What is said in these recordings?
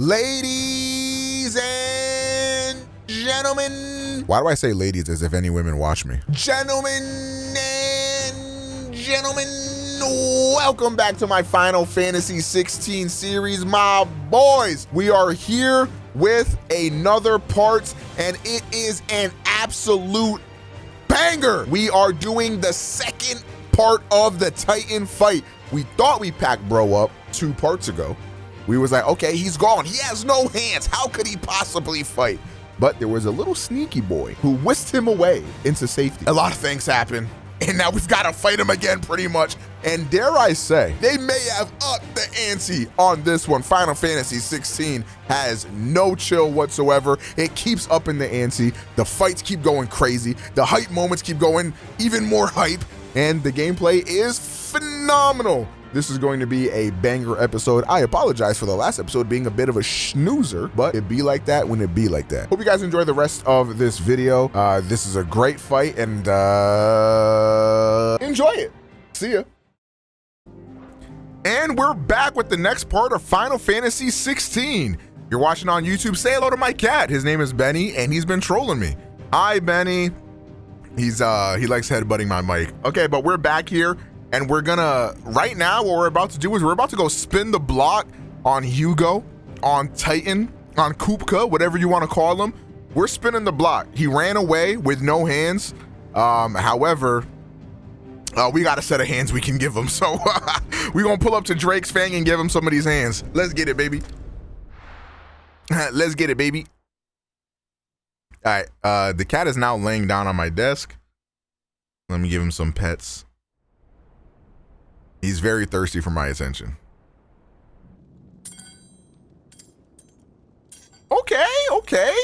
Ladies and gentlemen. Why do I say ladies as if any women watch me? Gentlemen and gentlemen, welcome back to my Final Fantasy 16 series, my boys. We are here with another part, and it is an absolute banger. We are doing the second part of the Titan fight. We thought we packed bro up 2 parts ago. We was like, okay, he's gone. He has no hands. How could he possibly fight? But there was a little sneaky boy who whisked him away into safety. A lot of things happened, and now we've got to fight him again pretty much. And dare I say, they may have upped the ante on this one. Final Fantasy 16 has no chill whatsoever. It keeps upping the ante. The fights keep going crazy. The hype moments keep going even more hype. And the gameplay is phenomenal. This is going to be a banger episode. I apologize for the last episode being a bit of a snoozer, but it be like that when it be like that. Hope you guys enjoy the rest of this video. This is a great fight, and enjoy it. See ya. And we're back with the next part of Final Fantasy 16. You're watching on YouTube. Say hello to my cat. His name is Benny, and he's been trolling me. Hi, Benny. He likes headbutting my mic. Okay, but we're back here. And we're gonna, right now, what we're about to do is we're about to go spin the block on Hugo, on Titan, on Kupka, whatever you want to call him. We're spinning the block. He ran away with no hands. However, we got a set of hands we can give him. So we're gonna pull up to Drake's Fang and give him some of these hands. Let's get it, baby. Let's get it, baby. All right, the cat is now laying down on my desk. Let me give him some pets. He's very thirsty for my attention. Okay, okay.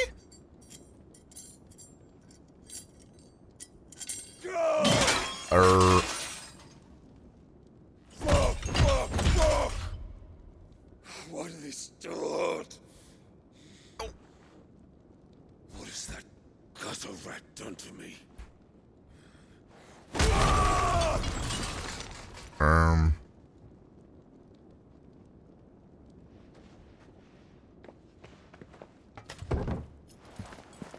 Fuck. What have they stored? What has that gutter rat done to me?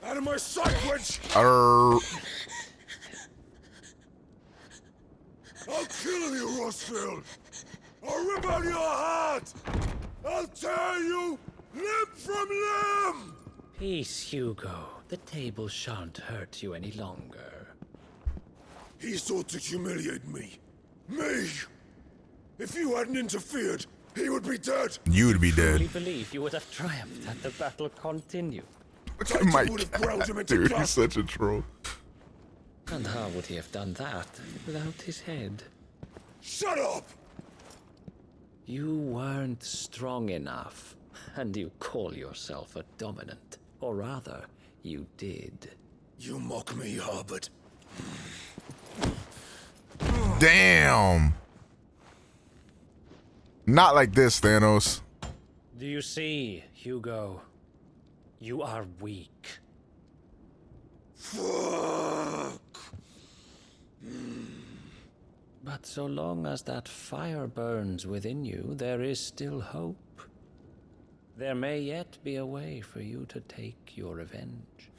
Out of my sight, witch! I'll kill you, Rossfield! I'll rip out your heart! I'll tear you limb from limb! Peace, Hugo. The table shan't hurt you any longer. He sought to humiliate me. Me! If you hadn't interfered, he would be dead. You would be dead. I believe you would have triumphed had the battle continued. My would have ground him into dude, dust. he's such a troll. And how would he have done that without his head? Shut up! You weren't strong enough, and you call yourself a dominant. Or rather, you did. You mock me, Harbert. Damn. Not like this, Thanos. Do you see, Hugo? You are weak. Fuck! But so long as that fire burns within you, there is still hope. There may yet be a way for you to take your revenge.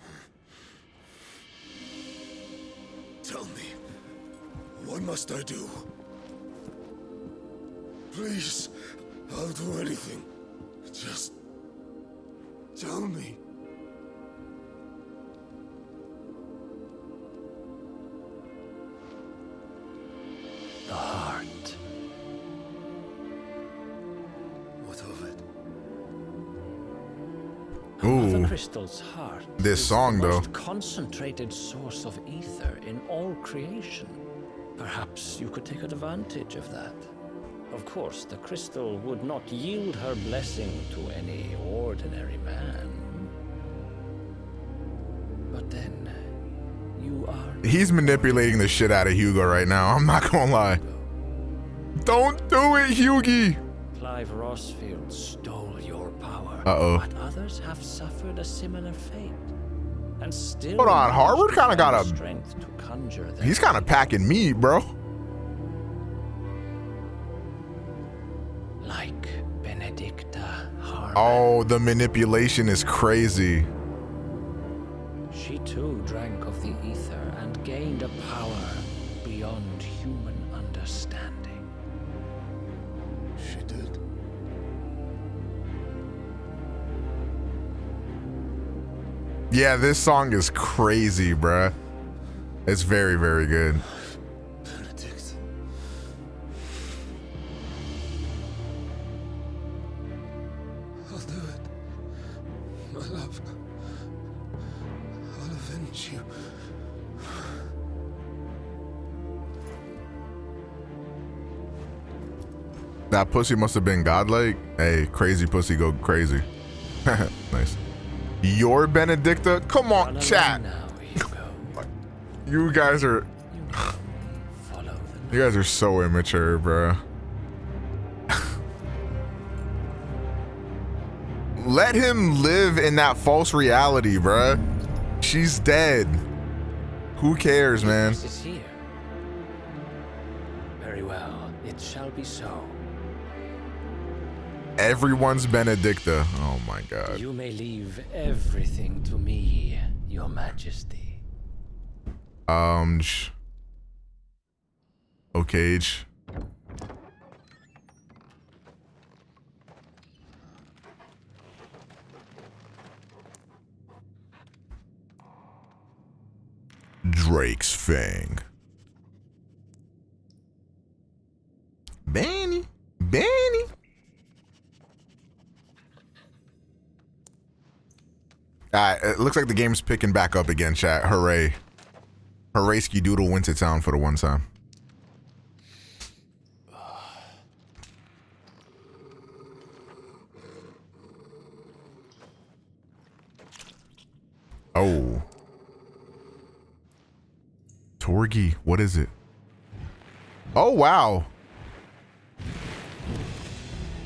Tell me, what must I do? Please, I'll do anything. Just tell me. The heart. What of it? The Ooh. crystal's heart. This is song, the though. most concentrated source of ether in all creation. Perhaps you could take advantage of that. Of course, the crystal would not yield her blessing to any ordinary man. But then, you are... He's manipulating the shit out of Hugo right now. I'm not gonna lie. Don't do it, Hugie. Clive Rossfield stole your power. Uh-oh. But others have suffered a similar fate. And still... Hold on, Harvard kind of got a... strength to conjure them. He's kind of packing meat, bro. Like Benedicta Harm. Oh, the manipulation is crazy. She too drank of the ether and gained a power beyond human understanding. She did. Yeah, this song is crazy, bruh. It's very, very good. Benedict. I'll do it. My love. I'll avenge you. That pussy must have been godlike. Hey, crazy pussy go crazy. Nice. You're Benedicta? Come on, Run chat. along now, Hugo. You guys are... Follow the You guys are so immature, bro. Let him live in that false reality, bruh. She's dead. Who cares, man? This is here. Very well. It shall be so. Everyone's Benedicta. Oh my god. You may leave everything to me, Your Majesty. Okay. Drake's Fang. Benny. It looks like the game's picking back up again, chat. Hooray. Hooray, Ski Doodle went to town for the one time. Oh. Torgi, what is it? Oh, wow.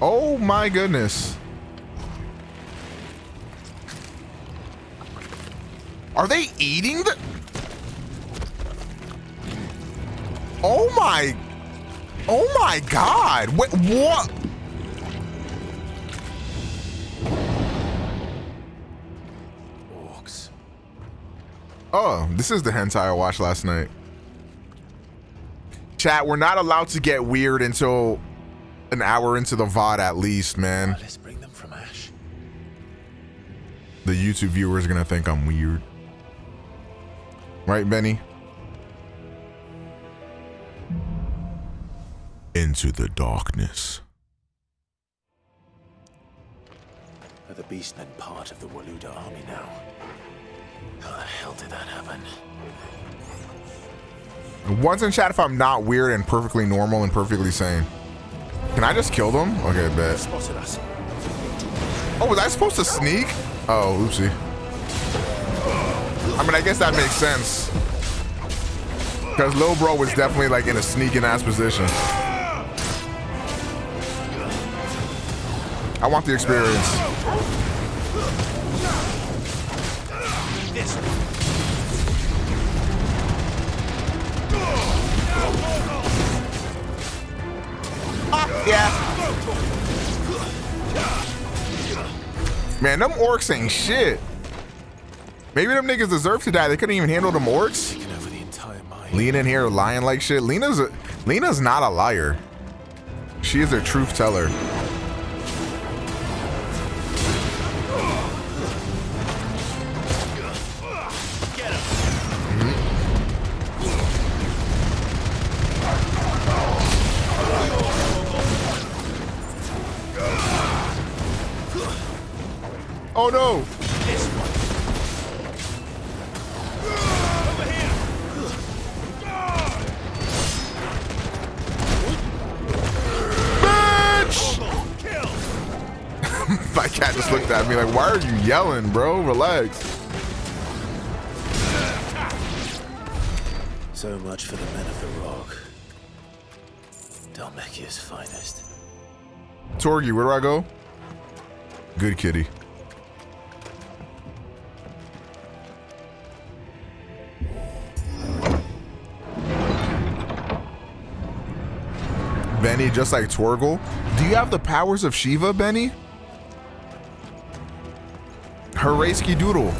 Oh my goodness. Are they eating the... Oh my god. Wait, what? Orcs. Oh, this is the hentai I watched last night. Chat, we're not allowed to get weird until an hour into the VOD at least, man. Let's bring them from Ash. The YouTube viewers are gonna think I'm weird. Right, Benny? Into the darkness. Are the beastmen part of the Waluda army now? How the hell did that happen? Once in chat if I'm not weird and perfectly normal and perfectly sane. Can I just kill them? Okay, bet. Spotted us. Oh, was I supposed to sneak? Oh, oopsie. I mean, I guess that makes sense. Because Lil Bro was definitely like in a sneaking ass position. I want the experience. Yeah. Man, them orcs ain't shit. Maybe them niggas deserve to die. They couldn't even handle them orcs. Taking over the entire mine. Lena in here lying like shit. Lena's not a liar. She is a truth teller. Oh no! Bitch! My cat just looked at me like, why are you yelling, bro? Relax. So much for the men of the rock. Dalmekia's finest. Torgi, where do I go? Good kitty. Benny, just like Torgal. Do you have the powers of Shiva, Benny? Haraski Doodle.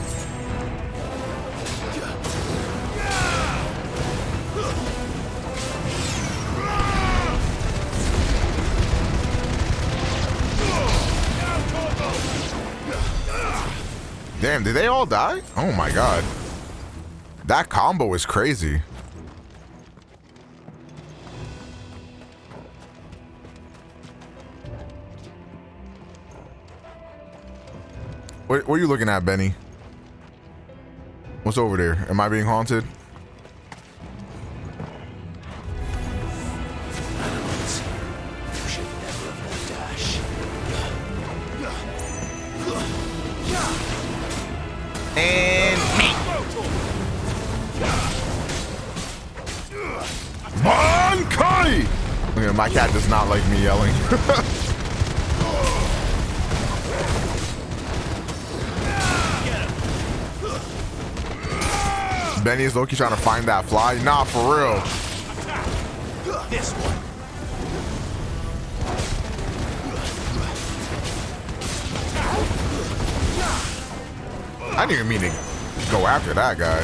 Damn, did they all die? Oh my god. That combo is crazy. What are you looking at, Benny? What's over there? Am I being haunted? Animals should never have dash. And me. Bankai! Okay, my cat does not like me yelling. Benny is Loki trying to find that fly. Nah, for real. This one. I didn't even mean to go after that guy.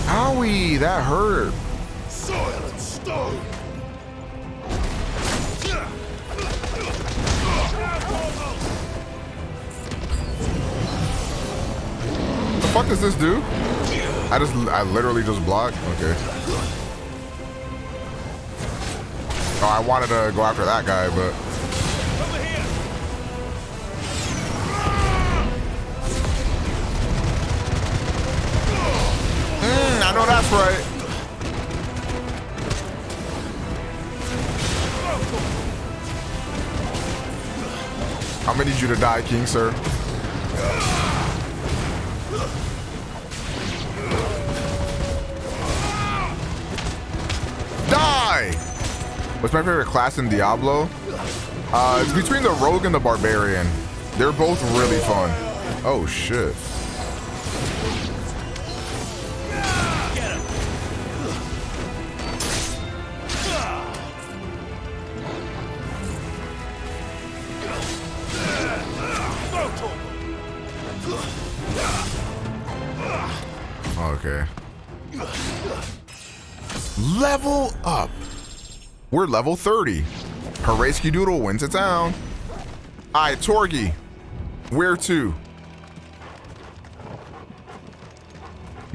Owie, that hurt. Soil and stone. The fuck does this do? I literally just blocked. Okay. Oh, I wanted to go after that guy, but I know that's right. I'm gonna need you to die, King Sir. Die! What's my favorite class in Diablo? It's between the Rogue and the Barbarian. They're both really fun. Oh shit. Okay. Level up. We're level 30. Haraski Doodle wins it down. Alright, Torgi. Where to?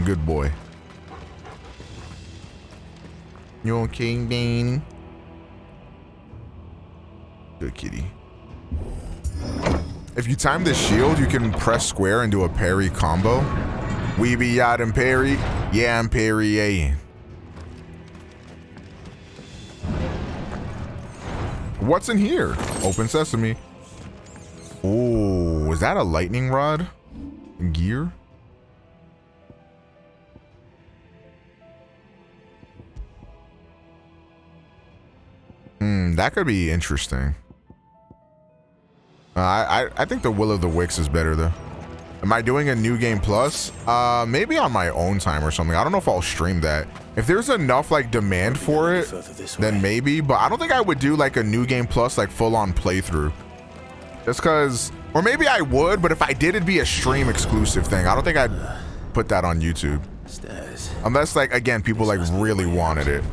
Good boy. You okay, Bane? Good kitty. If you time the shield, you can press square and do a parry combo. We be out and parry. Yeah, I'm parrying. What's in here? Open sesame. Oh, is that a lightning rod? Gear? That could be interesting. I think the Will of the Wisps is better though. Am I doing a new game plus? Maybe on my own time or something. I don't know if I'll stream that. If there's enough like demand for it, then maybe. But I don't think I would do like a new game plus like full on playthrough. Just cause, or maybe I would, but if I did, it'd be a stream exclusive thing. I don't think I'd put that on YouTube. Unless like, again, people like really wanted it.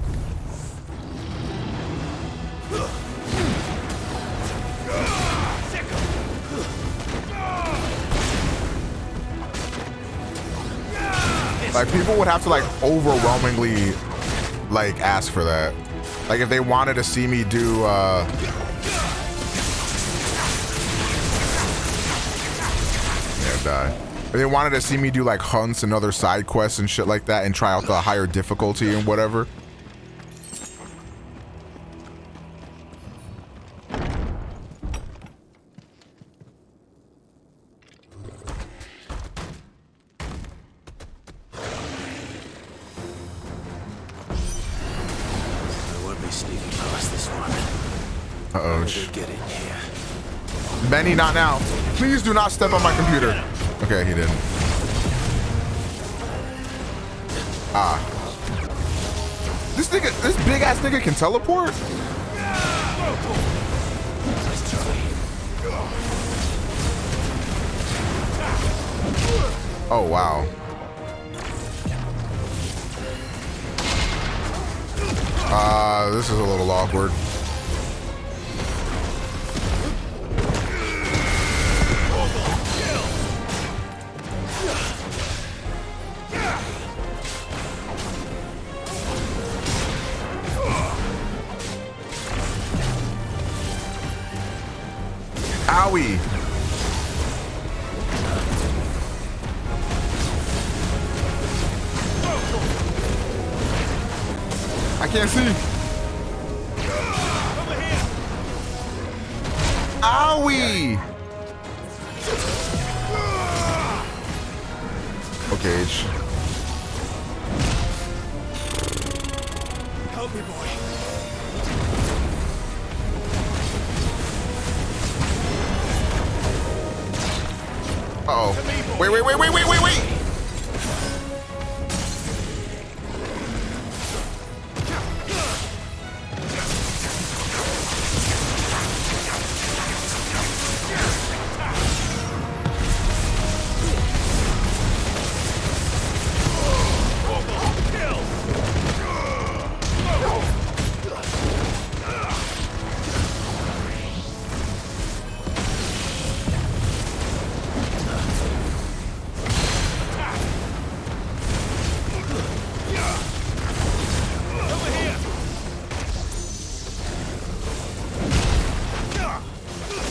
Like people would have to like overwhelmingly like ask for that. Like if they wanted to see me do yeah, die. If they wanted to see me do like hunts and other side quests and shit like that and try out the higher difficulty and whatever. Benny, not now. Please do not step on my computer. Okay, he didn't. Ah. This nigga, this big ass nigga can teleport? Oh, wow. This is a little awkward. Owie. I can't see. Owie. Okay. Help me, boy. Uh-oh. Wait.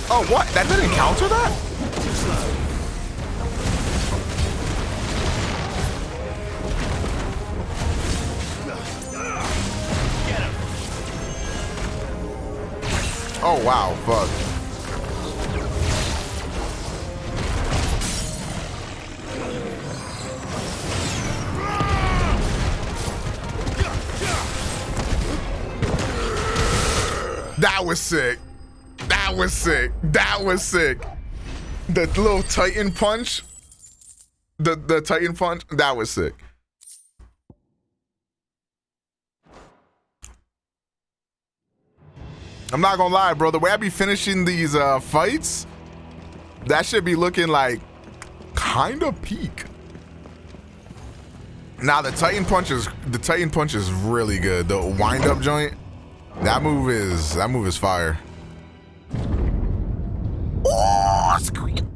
Oh, what? That didn't counter that? Oh, wow. Fuck. That was sick. That was sick. That was sick. The little Titan punch. The Titan punch. That was sick. I'm not gonna lie, bro. The way I be finishing these fights, that should be looking like kind of peak. Now the Titan punch is really good. The wind up joint. That move is fire. Oh, screen.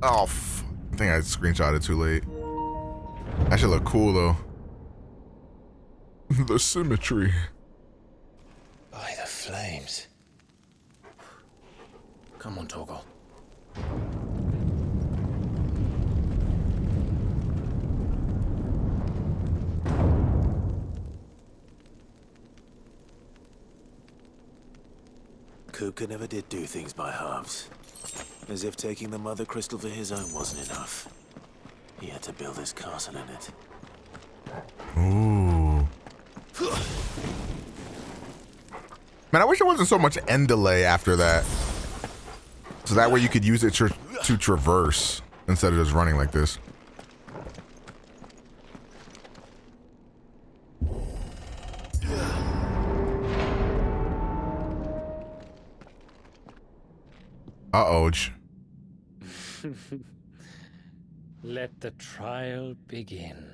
Oh, I think I screenshotted too late. That should look cool though. The symmetry. By the flames. Come on, Togo. Kupka never did do things by halves. As if taking the Mother Crystal for his own wasn't enough. He had to build his castle in it. Ooh. Man, I wish there wasn't so much end delay after that. So that way you could use it to traverse instead of just running like this. Uh-oh. Let the trial begin.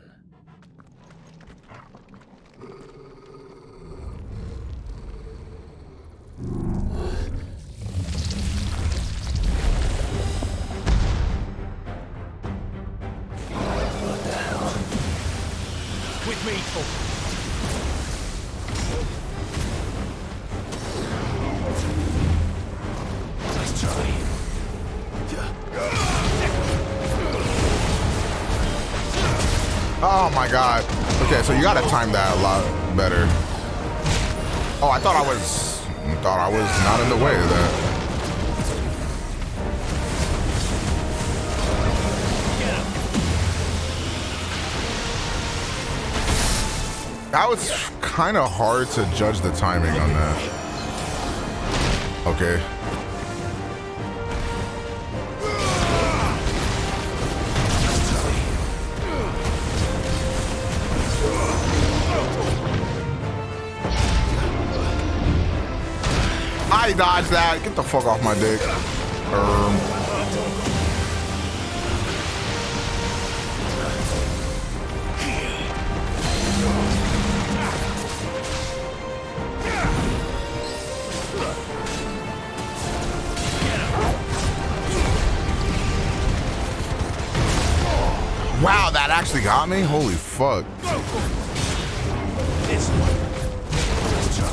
What the hell? With me, Togo. Nice try. Oh my god. Okay, so you gotta time that a lot better. Oh, I thought I was not in the way of that. That was kind of hard to judge the timing on that. Okay. I dodged that. Get the fuck off my dick. actually got me? Holy fuck. This one. Let's try.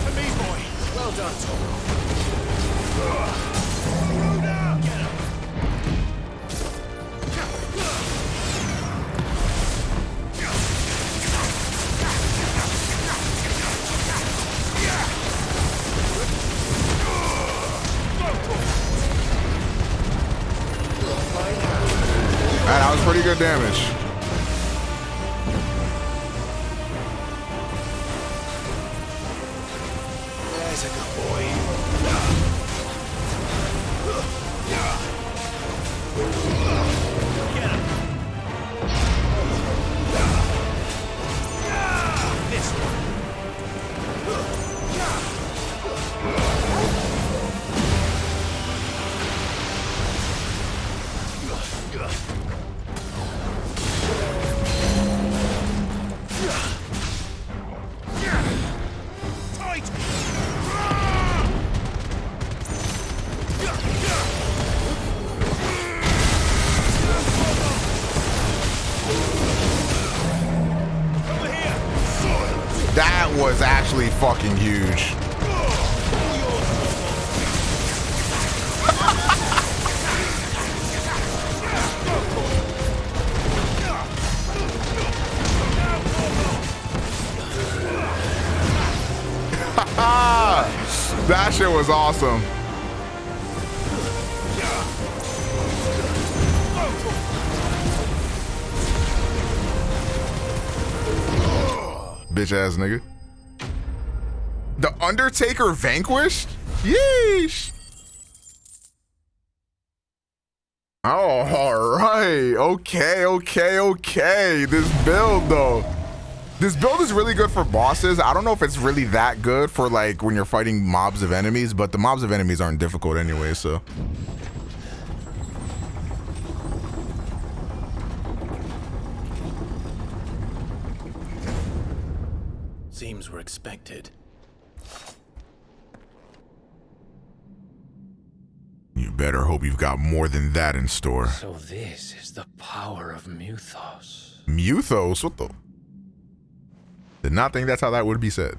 To me, boy. Well done, Tom. Get him. That was pretty good damage. There's a good boy. Get him. This one. Tight. Over here. That was actually fucking huge. That shit was awesome. Bitch ass nigga. The Undertaker vanquished? Yeesh. Oh, all right. Okay. This build though. This build is really good for bosses. I don't know if it's really that good for like when you're fighting mobs of enemies, but the mobs of enemies aren't difficult anyway, so. Seems we're expected. You better hope you've got more than that in store. So this is the power of Muthos. Muthos? What the? Did not think that's how that would be said.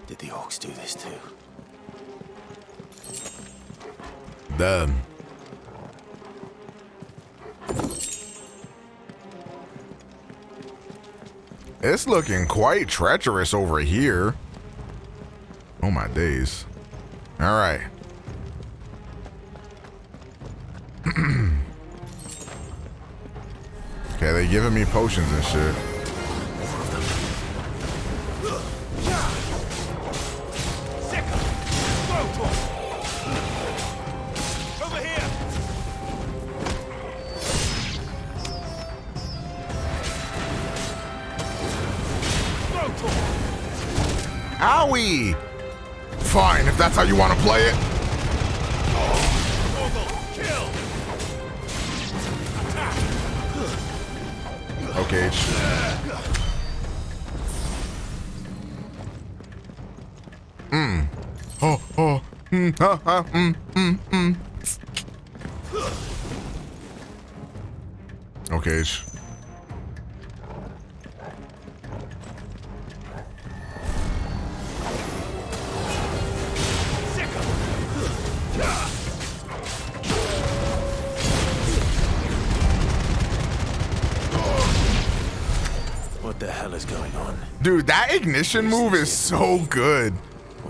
Did the orcs do this too? Damn. It's looking quite treacherous over here. Oh my days. All right. Okay, they giving me potions and shit. Over here. Owie! Fine, if that's how you want to play it. Kill. Okay. Okay. What the hell is going on? Dude, that ignition move is so good.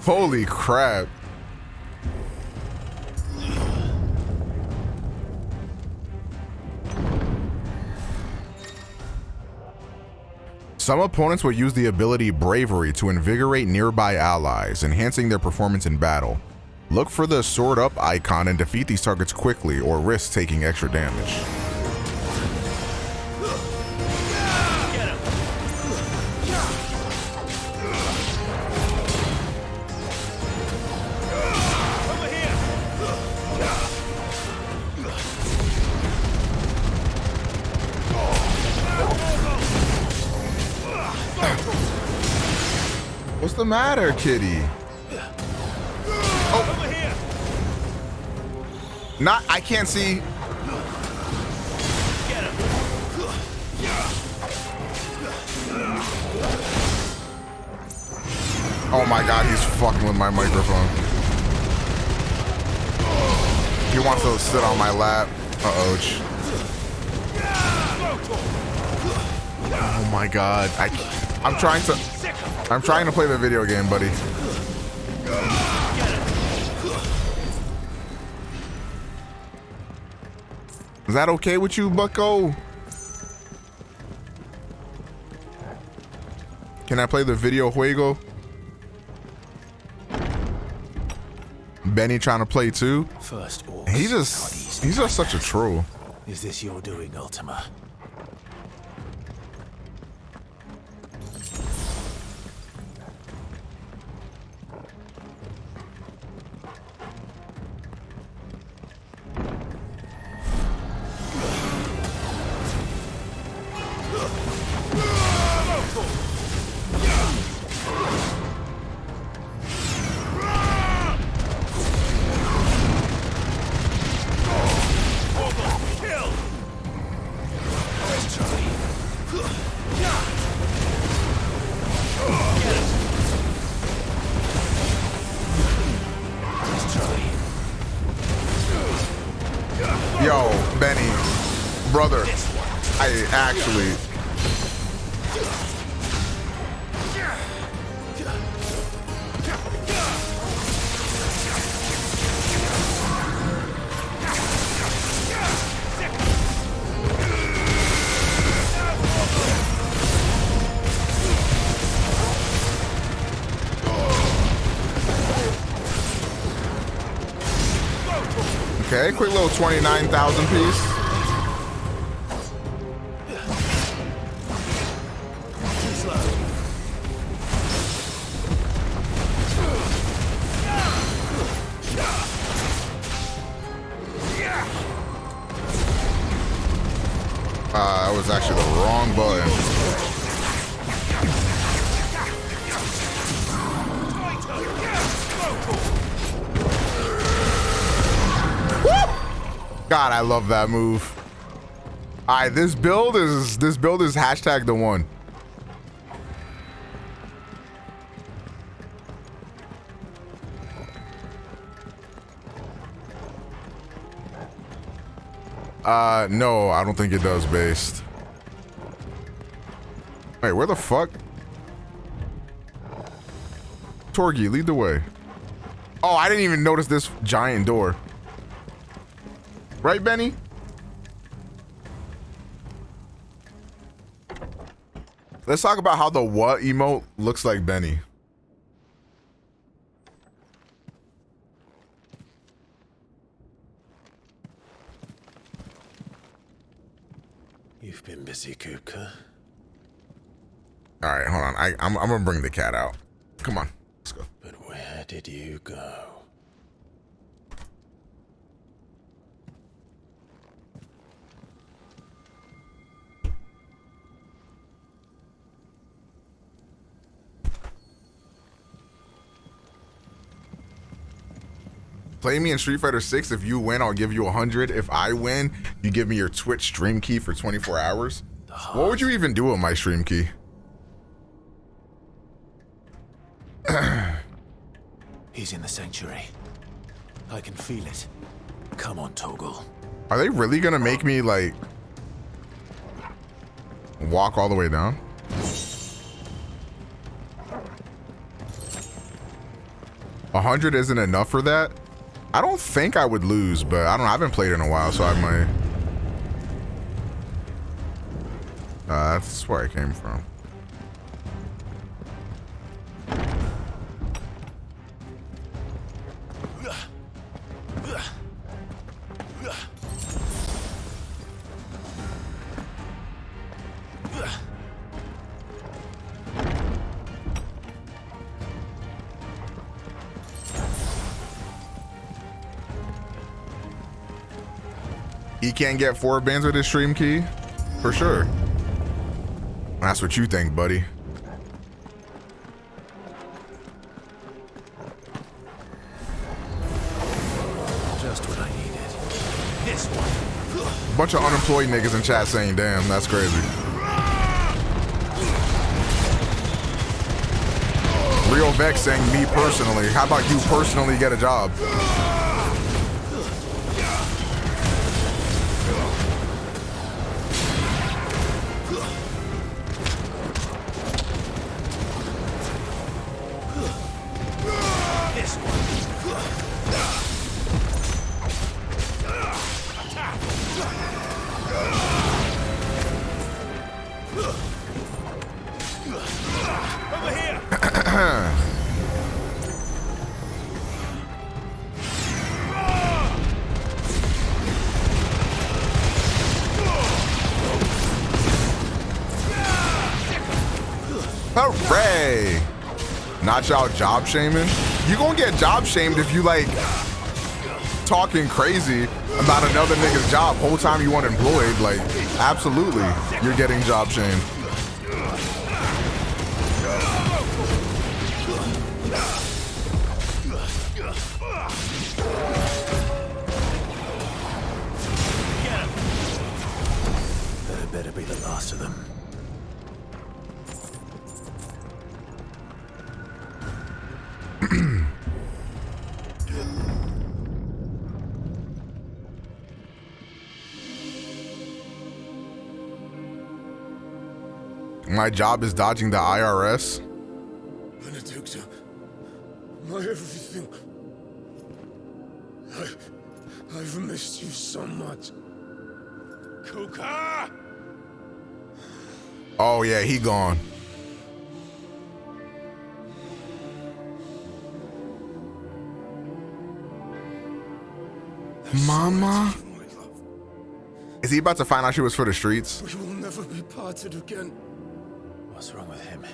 Holy crap. Some opponents will use the ability Bravery to invigorate nearby allies, enhancing their performance in battle. Look for the sword up icon and defeat these targets quickly or risk taking extra damage. the matter, kitty? Oh. Over here. Not, I can't see. Get him. Oh my God, he's fucking with my microphone. He wants to sit on my lap. Uh-oh. Oh my God. I'm trying to play the video game, buddy. Is that okay with you, bucko? Can I play the video juego? Benny trying to play too? First orcs, He's just such a troll. Is this your doing, Ultima? Yo, Benny, brother, I actually. Okay, quick little 29,000 piece. That was actually the wrong button. God, I love that move. All right, this build is hashtag the one. No, I don't think it does based. Wait, where the fuck? Torgi, lead the way. Oh, I didn't even notice this giant door. Right, Benny? Let's talk about how the what emote looks like Benny. You've been busy, Kupka. All right, hold on. I'm gonna bring the cat out. Come on, let's go. But where did you go? Play me in Street Fighter 6. If you win, I'll give you 100. If I win, you give me your Twitch stream key for 24 hours. What would you even do with my stream key? He's in the sanctuary. I can feel it. Come on, Toggle. Are they really gonna make me like walk all the way down? $100 isn't enough for that? I don't think I would lose, but I don't know. I haven't played in a while, so I might. That's where I came from. He can't get 4 bans with his stream key? For sure. That's what you think, buddy. Bunch of unemployed niggas in chat saying, damn, that's crazy. Real Vex saying, me personally. How about you personally get a job? Hooray! Not y'all job shaming. You gonna get job shamed if you like talking crazy about another nigga's job whole time you unemployed. Like, absolutely, you're getting job shamed. That better be the last of them. My job is dodging the IRS. Benedicta, my everything. I've missed you so much. Kuka! Oh yeah, he gone. Mama? Is he about to find out she was for the streets? We will never be parted again. What's wrong with him?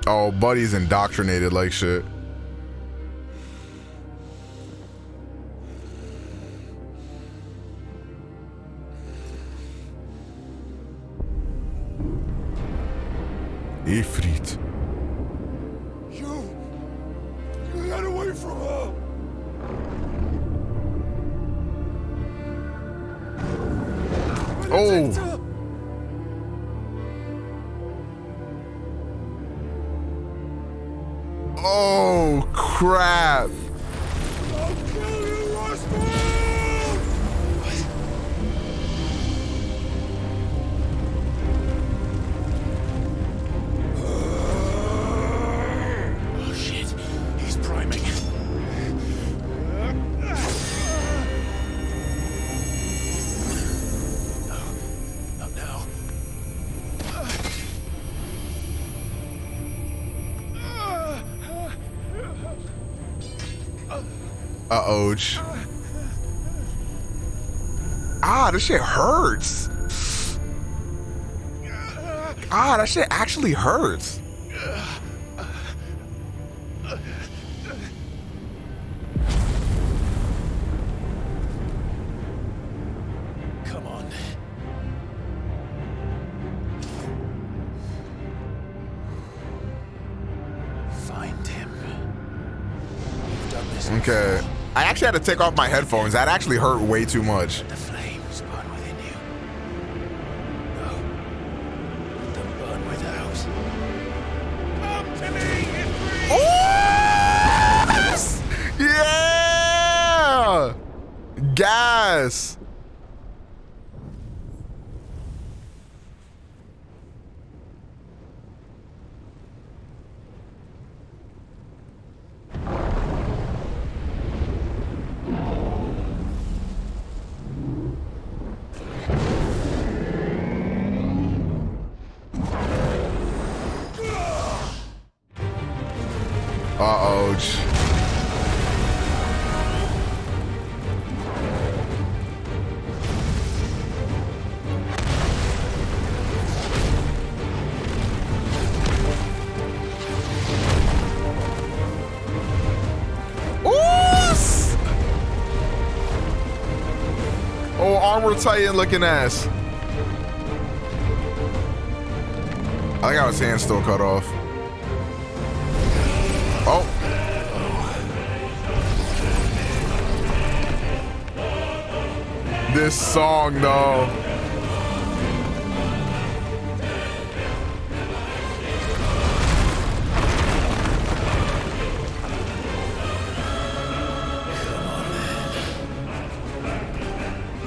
Oh, Buddy's indoctrinated like shit. Ifrit. You got away from her. Oh. Oh, crap. I'll kill you, Roscoe! Oh shit, he's priming. No, not now. Uh-oh. Ah, this shit hurts. Ah, that shit actually hurts. Come on. Find him. You've done this. Okay. I actually had to take off my headphones. That actually hurt way too much. The flames burn within you. No. Let them burn without. Come to me, Ifrit! Yes! Yeah! Gas! Uh-oh. Oh, armor titan looking ass. I think his hand's still cut off. Oh. this song though.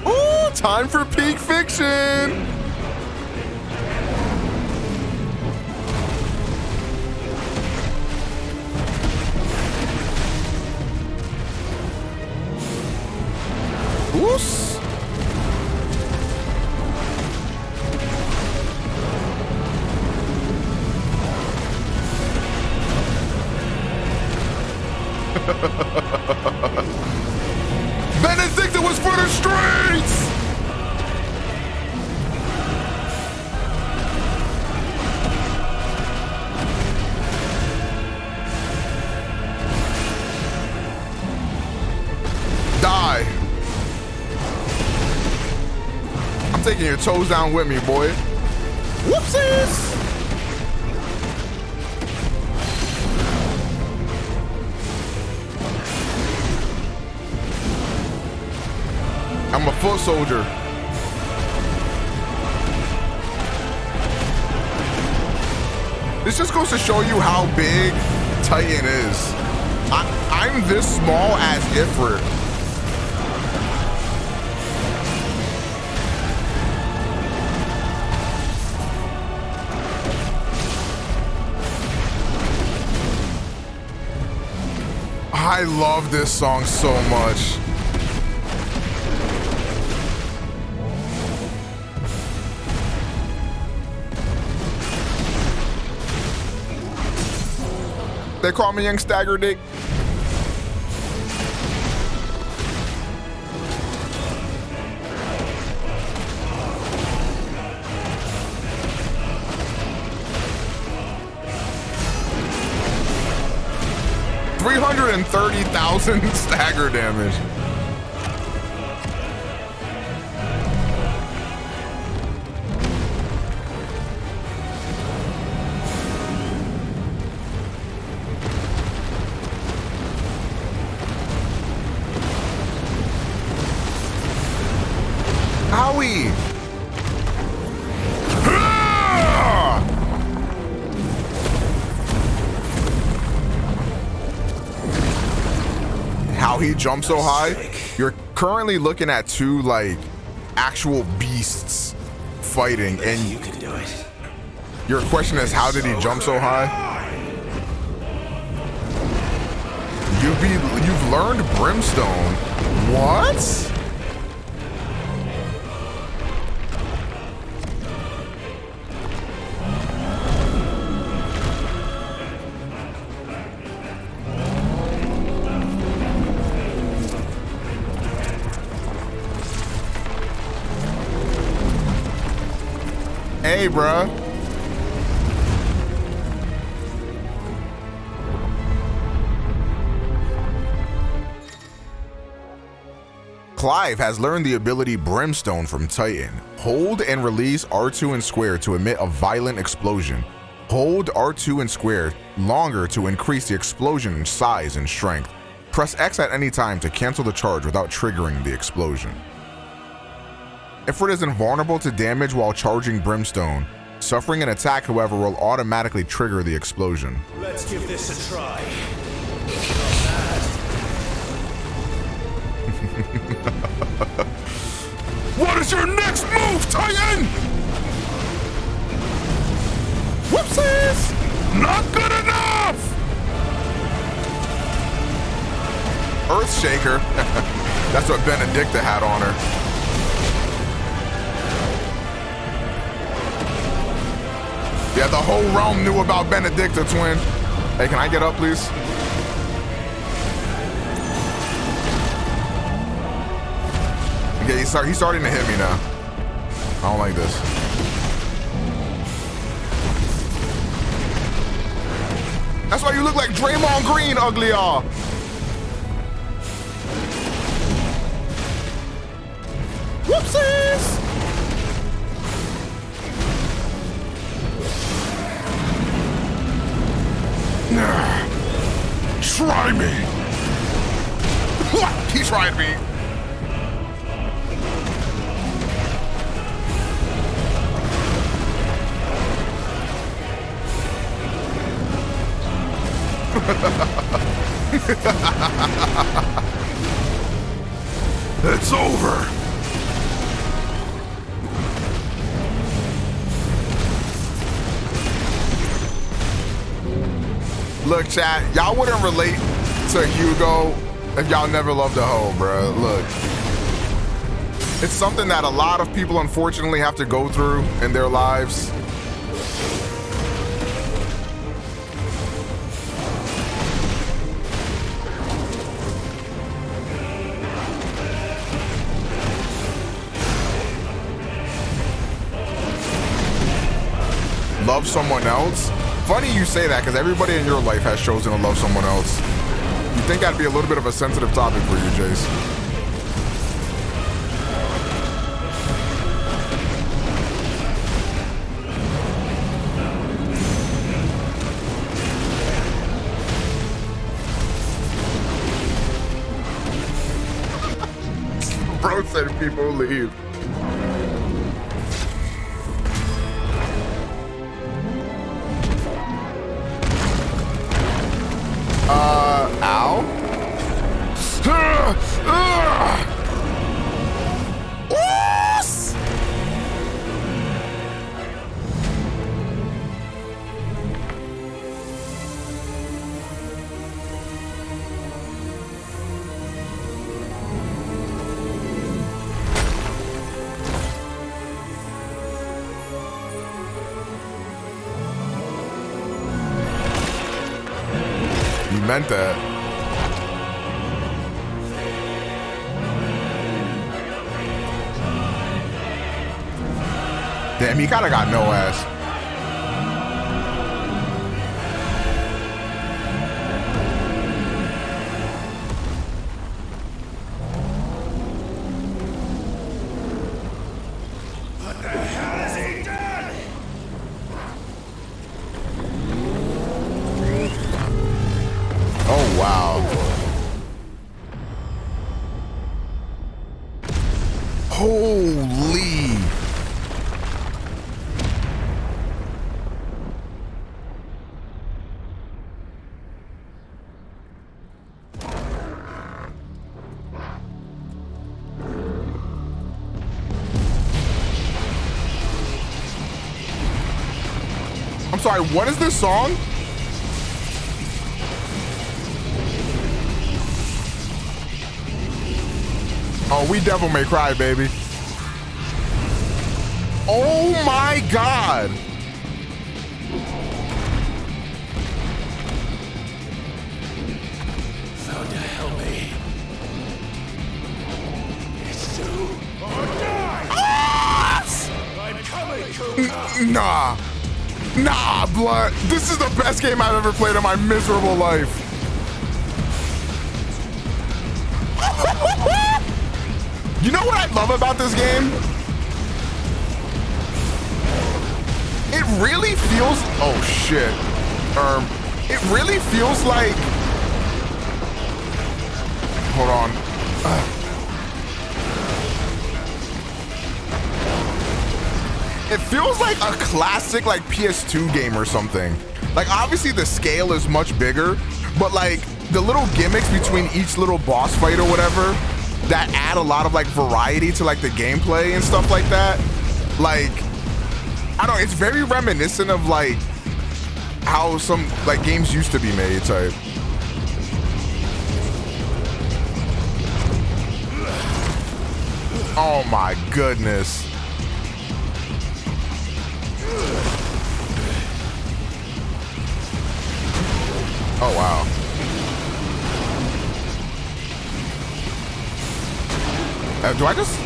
Ooh, time for peak fiction. Oos. Benedicta was for the streets. Die. I'm taking your toes down with me, boy. Whoopsies! I'm a foot soldier. This just goes to show you how big Titan is. I'm this small as Ifrit. I love this song so much. They call me Young Stagger Dick. $330,000 stagger damage. Howie! How he jumps so high. You're currently looking at two like actual beasts fighting, and You can do it. your question is, how did he jump so high? You've learned Brimstone. What? Hey, bruh. Clive has learned the ability Brimstone from Titan. Hold and release R2 and square to emit a violent explosion. Hold R2 and square longer to increase the explosion in size and strength. Press X at any time to cancel the charge without triggering the explosion. Ifrit is invulnerable to damage while charging Brimstone. Suffering an attack, however, will automatically trigger the explosion. Let's give this a try. What is your next move, Titan? Whoopsies! Not good enough! Earthshaker. That's what Benedicta had on her. Yeah, the whole realm knew about Benedicta, twin. Hey, can I get up, please? Okay, he's starting to hit me now. I don't like this. That's why you look like Draymond Green, ugly aw. Whoopsies! Try me. What? He tried me. It's over. Look, chat, y'all wouldn't relate to Hugo if y'all never loved a hoe, bro. Look, it's something that a lot of people unfortunately have to go through in their lives. Love someone else? Funny you say that, because everybody in your life has chosen to love someone else. You think that'd be a little bit of a sensitive topic for you, Jace? Bro said people leave. Ow. Yes! You meant that. Damn, he kind of got no ass. What the hell has he done? Oh, wow. Holy. I'm sorry, what is this song? Oh, we Devil May Cry, baby. Oh my God. Found to help me. It's too. Or die! I'm coming, Kuka! Nah. Nah, blood. This is the best game I've ever played in my miserable life. You know what I love about this game? It really feels, oh shit. It really feels like, hold on. It feels like a classic like PS2 game or something. Like obviously the scale is much bigger, but like the little gimmicks between each little boss fight or whatever that add a lot of like variety to like the gameplay and stuff like that. Like, I don't know, it's very reminiscent of like how some like games used to be made type. Oh my goodness. Oh wow. Do I just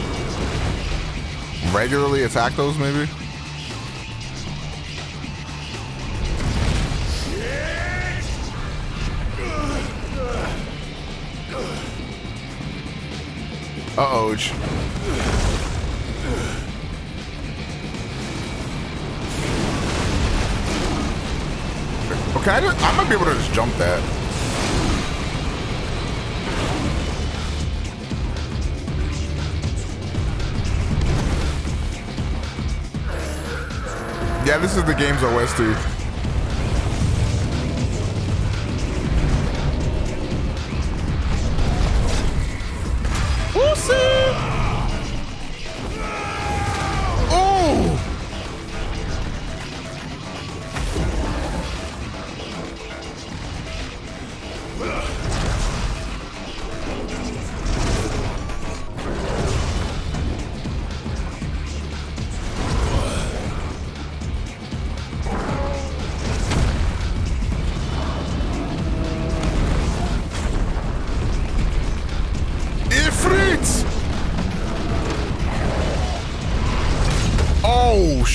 regularly attack those maybe? Uh-oh. Okay, I might be able to just jump that. Yeah, this is the game's OST.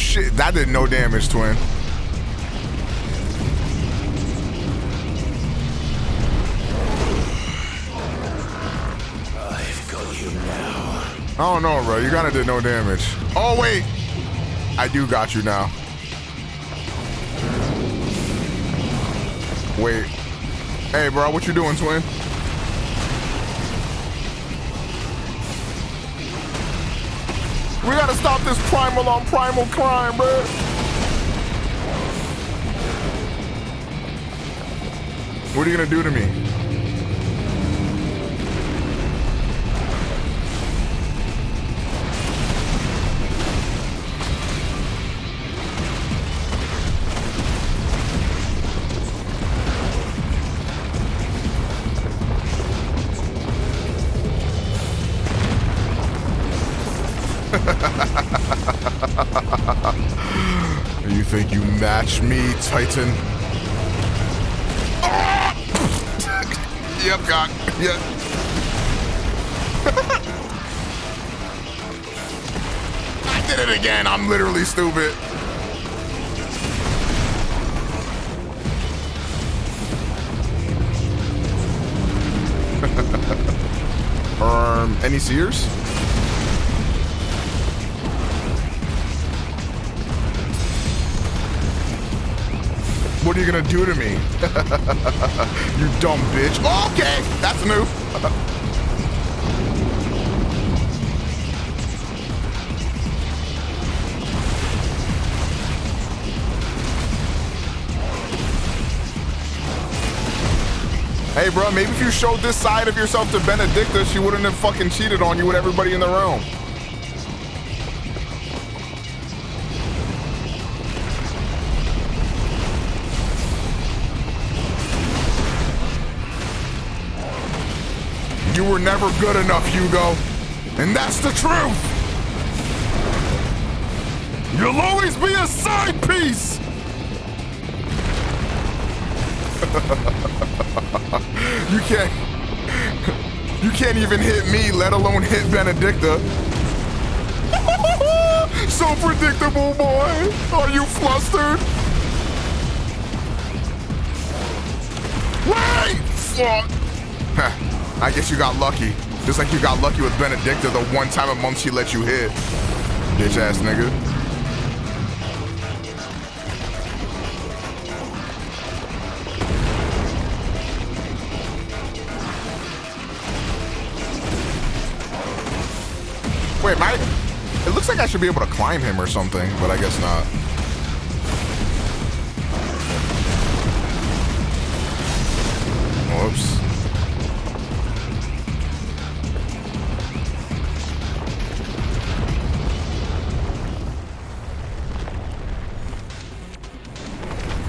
shit. That did no damage, twin. I've got you now. I don't know, bro. You kinda did no damage. Oh, wait. I do got you now. Wait. Hey, bro, what you doing, twin? We gotta stop this primal on primal crime, bro. What are you gonna do to me? You think you match me, Titan? Oh! Yep, God. Yep. I did it again. I'm literally stupid. Any seers? What are you gonna do to me? You dumb bitch. Okay, that's new. Hey, bro, maybe if you showed this side of yourself to Benedicta, she wouldn't have fucking cheated on you with everybody in the realm. You were never good enough, Hugo. And that's the truth. You'll always be a side piece. You can't even hit me, let alone hit Benedicta. So predictable, boy. Are you flustered? Wait! Fuck. I guess you got lucky. Just like you got lucky with Benedicta the one time a month she let you hit. Bitch ass nigga. Wait, it looks like I should be able to climb him or something, but I guess not. Whoops.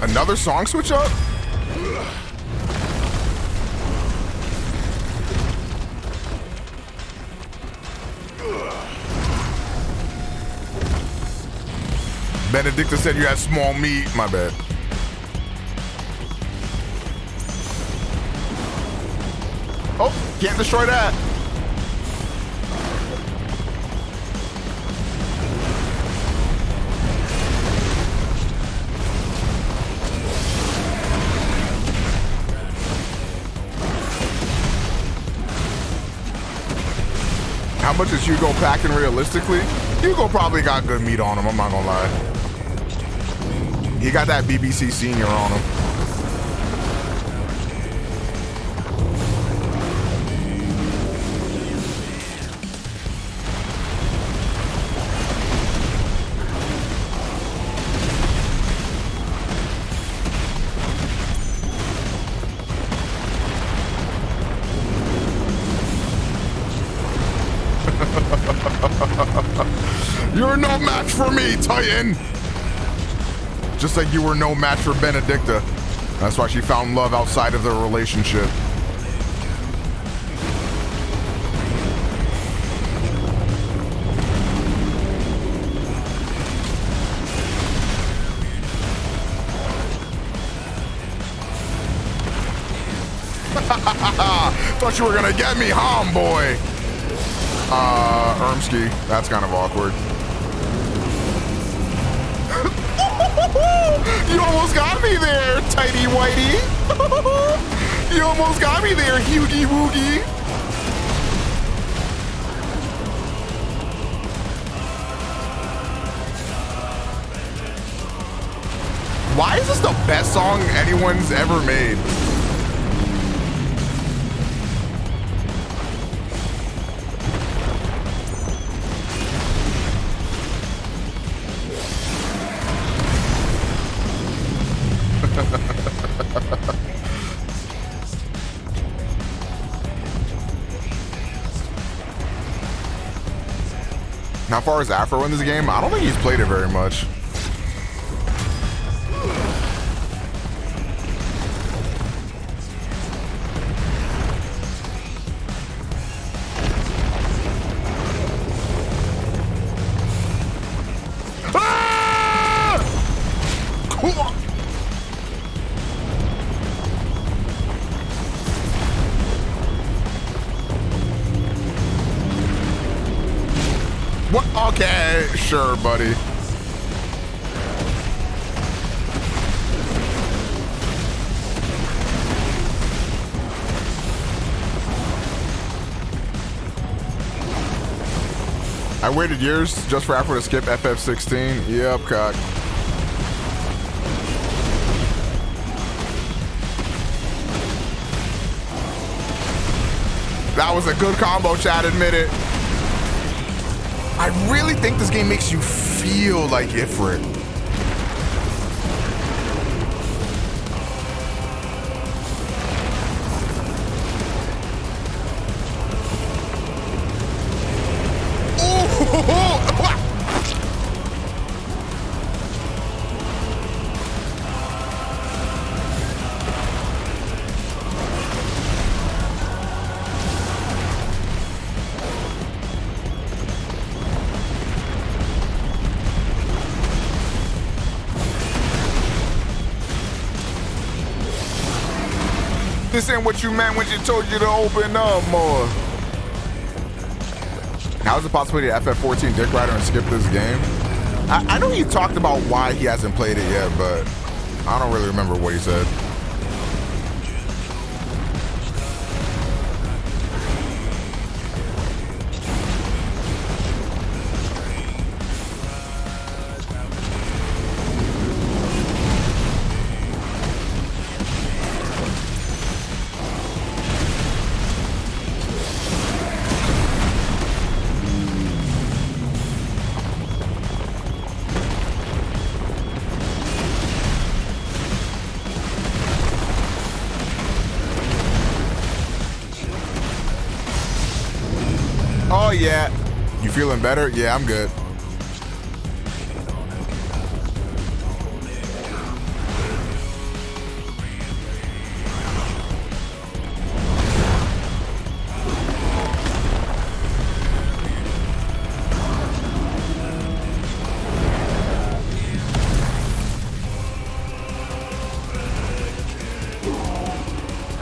Another song switch up? Benedicta said you had small meat. My bad. Oh, can't destroy that. How much is Hugo packing realistically? Hugo probably got good meat on him, I'm not gonna lie. He got that BBC Senior on him. You're no match for me, Titan! Just like you were no match for Benedicta. That's why she found love outside of their relationship. Thought you were gonna get me, homeboy. Ermsky. That's kind of awkward. You almost got me there, tighty whitey. You almost got me there, Hugie Woogie. Why is this the best song anyone's ever made? How far is Afro in this game? I don't think he's played it very much. Ah! Cool. What? Okay, sure, buddy. I waited years just for Afro to skip FF16. Yep, cock. That was a good combo, chat, admit it. I really think this game makes you feel like Ifrit. This ain't what you meant when she told you to open up more. How's the possibility of FF14 Dick Rider and skip this game? I know he talked about why he hasn't played it yet, but I don't really remember what he said. Oh yeah, you feeling better? Yeah, I'm good.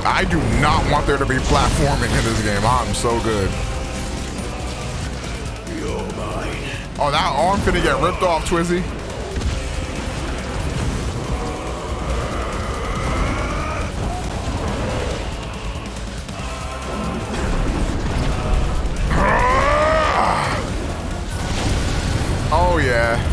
I do not want there to be platforming in this game. I'm so good. Oh, that arm finna get ripped off, Twizzy. Oh, yeah.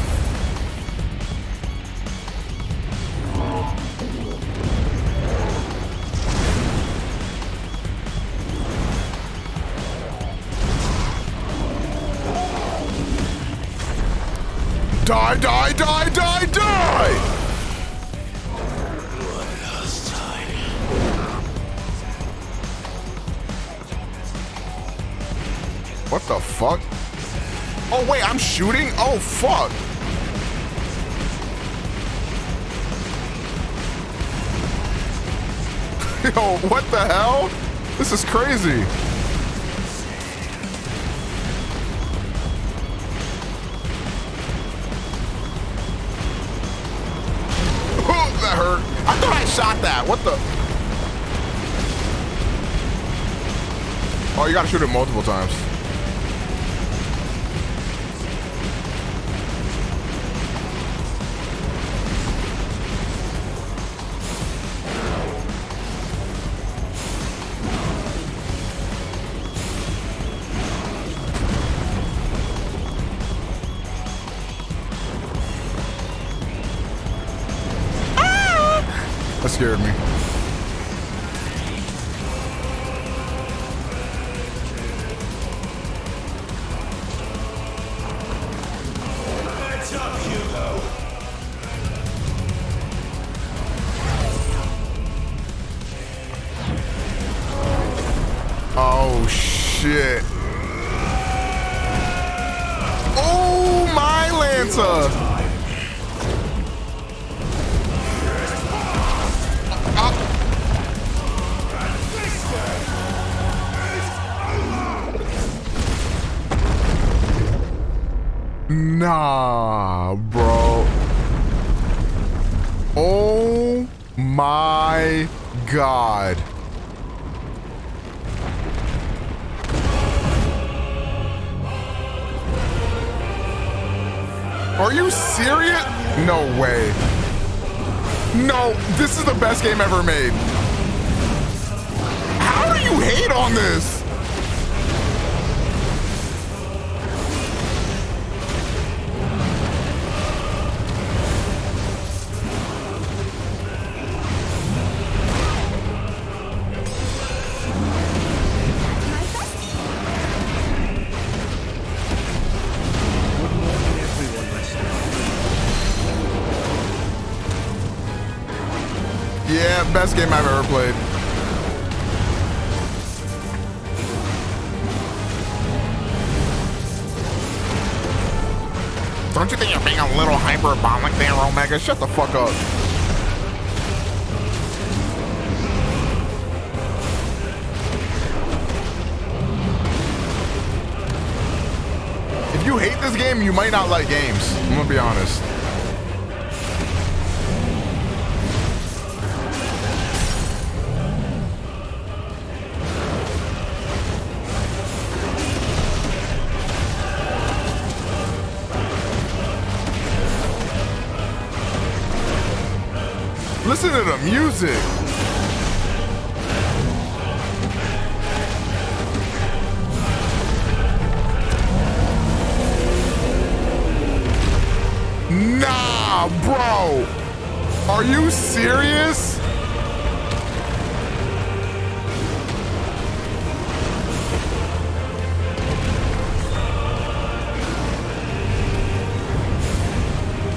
Die, die, die, die, die! One last time. What the fuck? Oh, wait, I'm shooting? Oh, fuck. Yo, what the hell? This is crazy. That hurt. I thought I shot that. What the? Oh, you gotta shoot it multiple times. scared me. Heads up, Hugo. Oh shit. Oh my Lanta. Nah, bro. Oh my God. Are you serious? No way. No, this is the best game ever made. How do you hate on this? Yeah, best game I've ever played. Don't you think you're being a little hyperbolic there, Omega? Shut the fuck up. If you hate this game, you might not like games. I'm gonna be honest. Listen to the music. Nah, bro. Are you serious?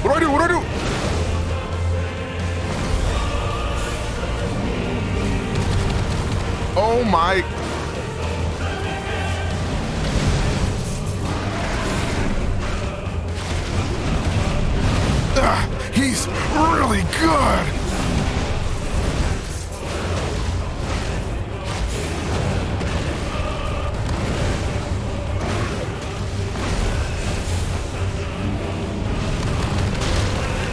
What do I do? What do I do? Oh my. He's really good.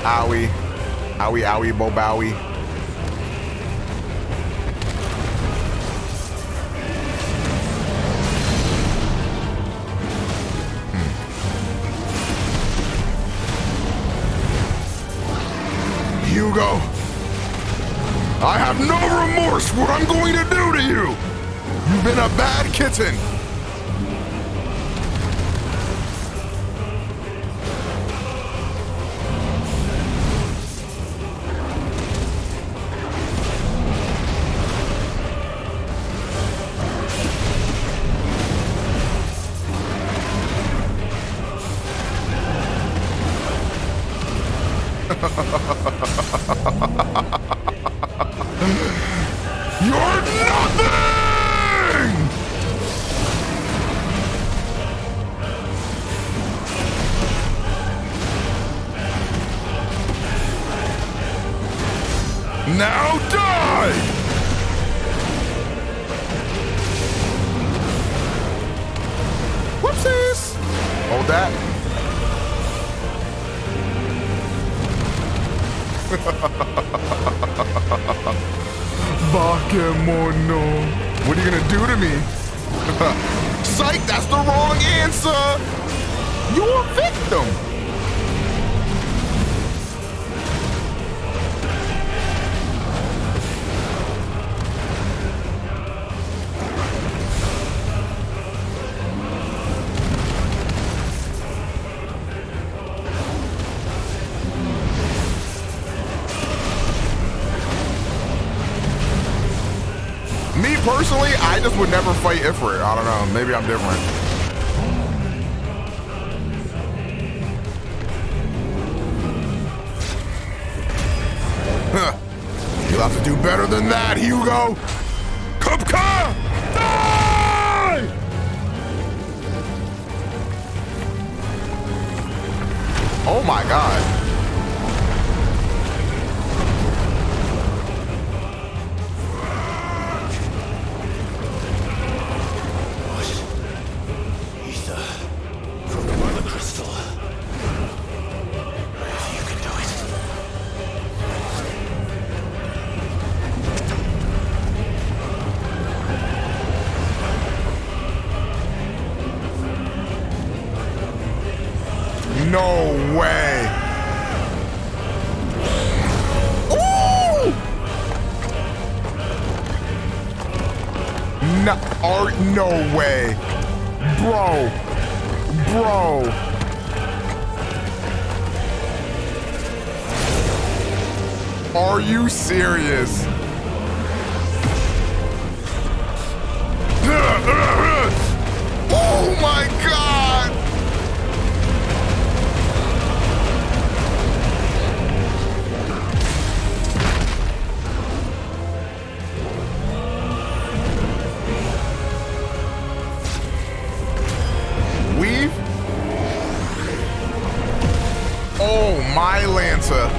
Owie. Owie, owie, bo bowie. Hugo, I have no remorse for what I'm going to do to you. You've been a bad kitten. You're nothing! Now die! Whoopsies! Hold that. Bakemono. What are you gonna do to me? Psych, that's the wrong answer! You're a victim! just would never fight Ifrit. I don't know. Maybe I'm different. Huh. You'll have to do better than that, Hugo. Kupka! Die! Oh my God. No way. Ooh! No way. Bro. Are you serious? Oh my God. Oh, my Lancer.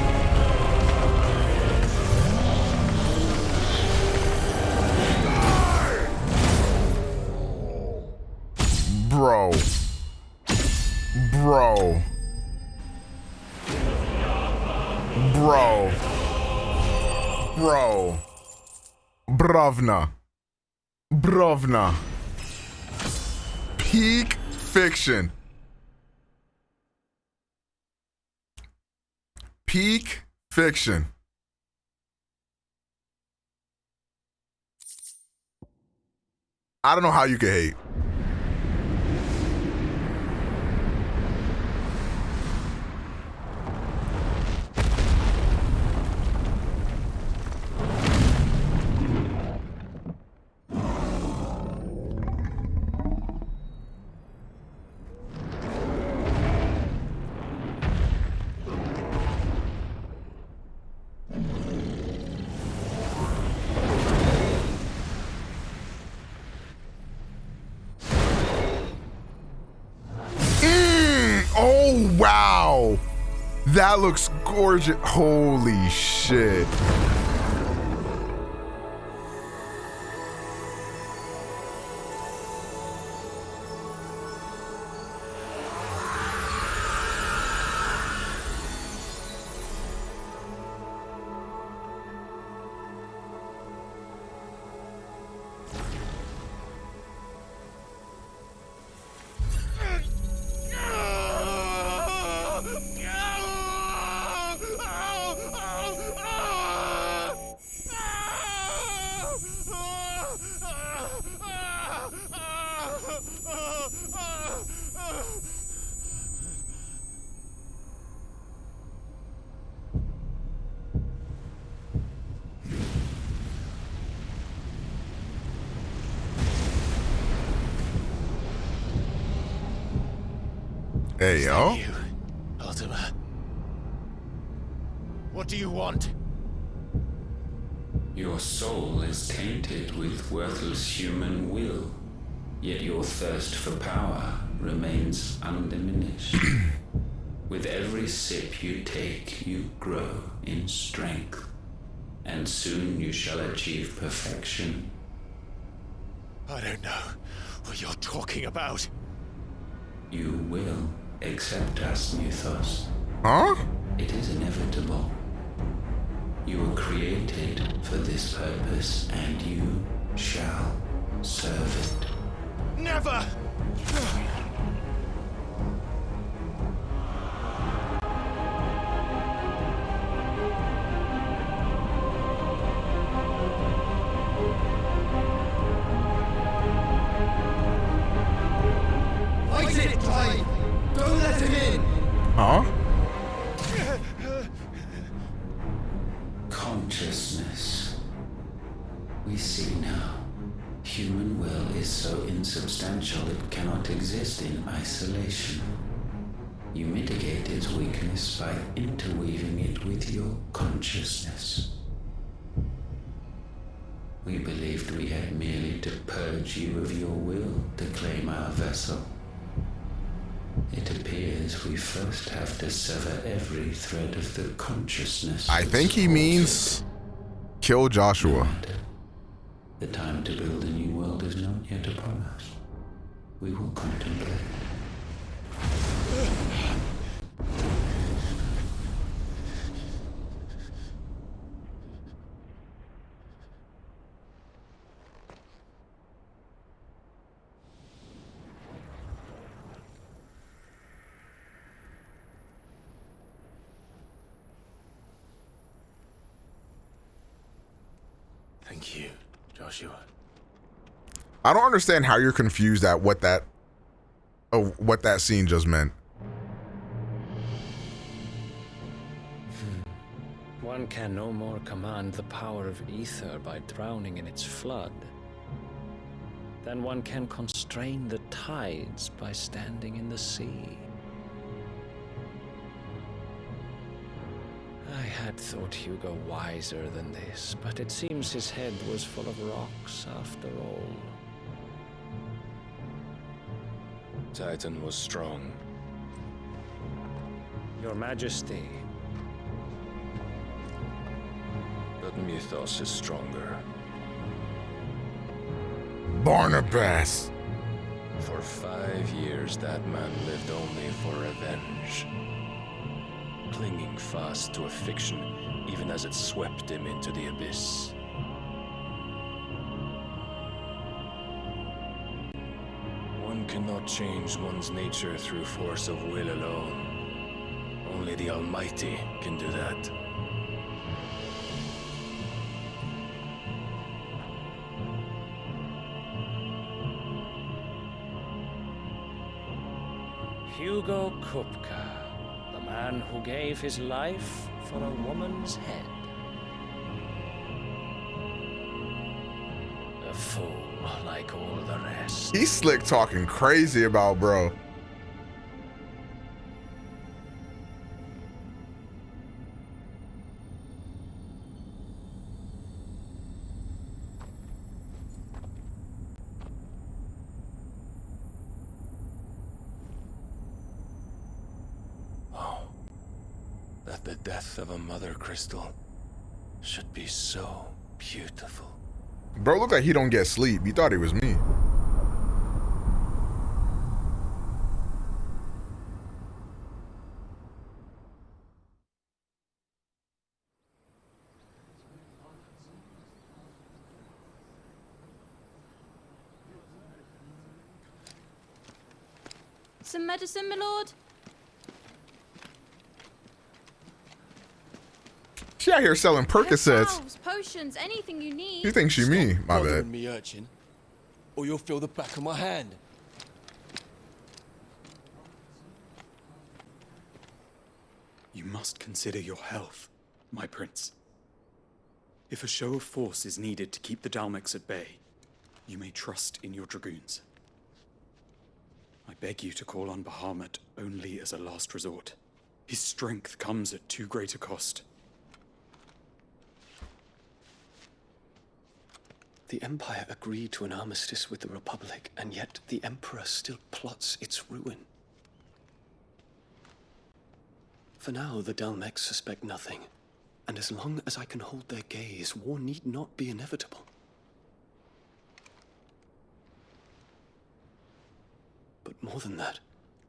Bro. Brovna. Peak fiction. Peak fiction. I don't know how you can hate. Oh, wow. That looks gorgeous. Holy shit. Hey, yo. You, Ultima. What do you want? Your soul is tainted with worthless human will, yet your thirst for power remains undiminished. With every sip you take, you grow in strength, and soon you shall achieve perfection. I don't know what you're talking about. You will accept us, Mythos. Huh? It is inevitable. You were created for this purpose, and you shall serve it. Never! Fight it, Clive! Don't let him in! Huh? Consciousness. We see now. Human will is so insubstantial it cannot exist in isolation. You mitigate its weakness by interweaving it with your consciousness. We believed we had merely to purge you of your will to claim our vessel. It appears we first have to sever every thread of the consciousness. I think he means kill Joshua. The time to build a new world is not yet upon us. We will contemplate. Thank you, Joshua. I don't understand how you're confused at what that scene just meant. One can no more command the power of ether by drowning in its flood than one can constrain the tides by standing in the sea. I had thought Hugo wiser than this, but it seems his head was full of rocks after all. Titan was strong. Your Majesty. But Mythos is stronger. Barnabas. For 5 years, that man lived only for revenge. Clinging fast to a fiction, even as it swept him into the abyss. One cannot change one's nature through force of will alone. Only the Almighty can do that. Hugo Kupka, the man who gave his life for a woman's head. A fool like all the rest. He's slick talking crazy about bro. That the death of a mother crystal should be so beautiful. Bro look like he don't get sleep. He thought it was me. Some medicine, my lord? She out here selling Percocets. Salves, potions, anything you need. She thinks she me. My bothering bad. me, urchin, or you'll feel the back of my hand. You must consider your health, my prince. If a show of force is needed to keep the Dalmex at bay, you may trust in your dragoons. I beg you to call on Bahamut only as a last resort. His strength comes at too great a cost. The Empire agreed to an armistice with the Republic, and yet the Emperor still plots its ruin. For now, the Dalmex suspect nothing, and as long as I can hold their gaze, war need not be inevitable. But more than that,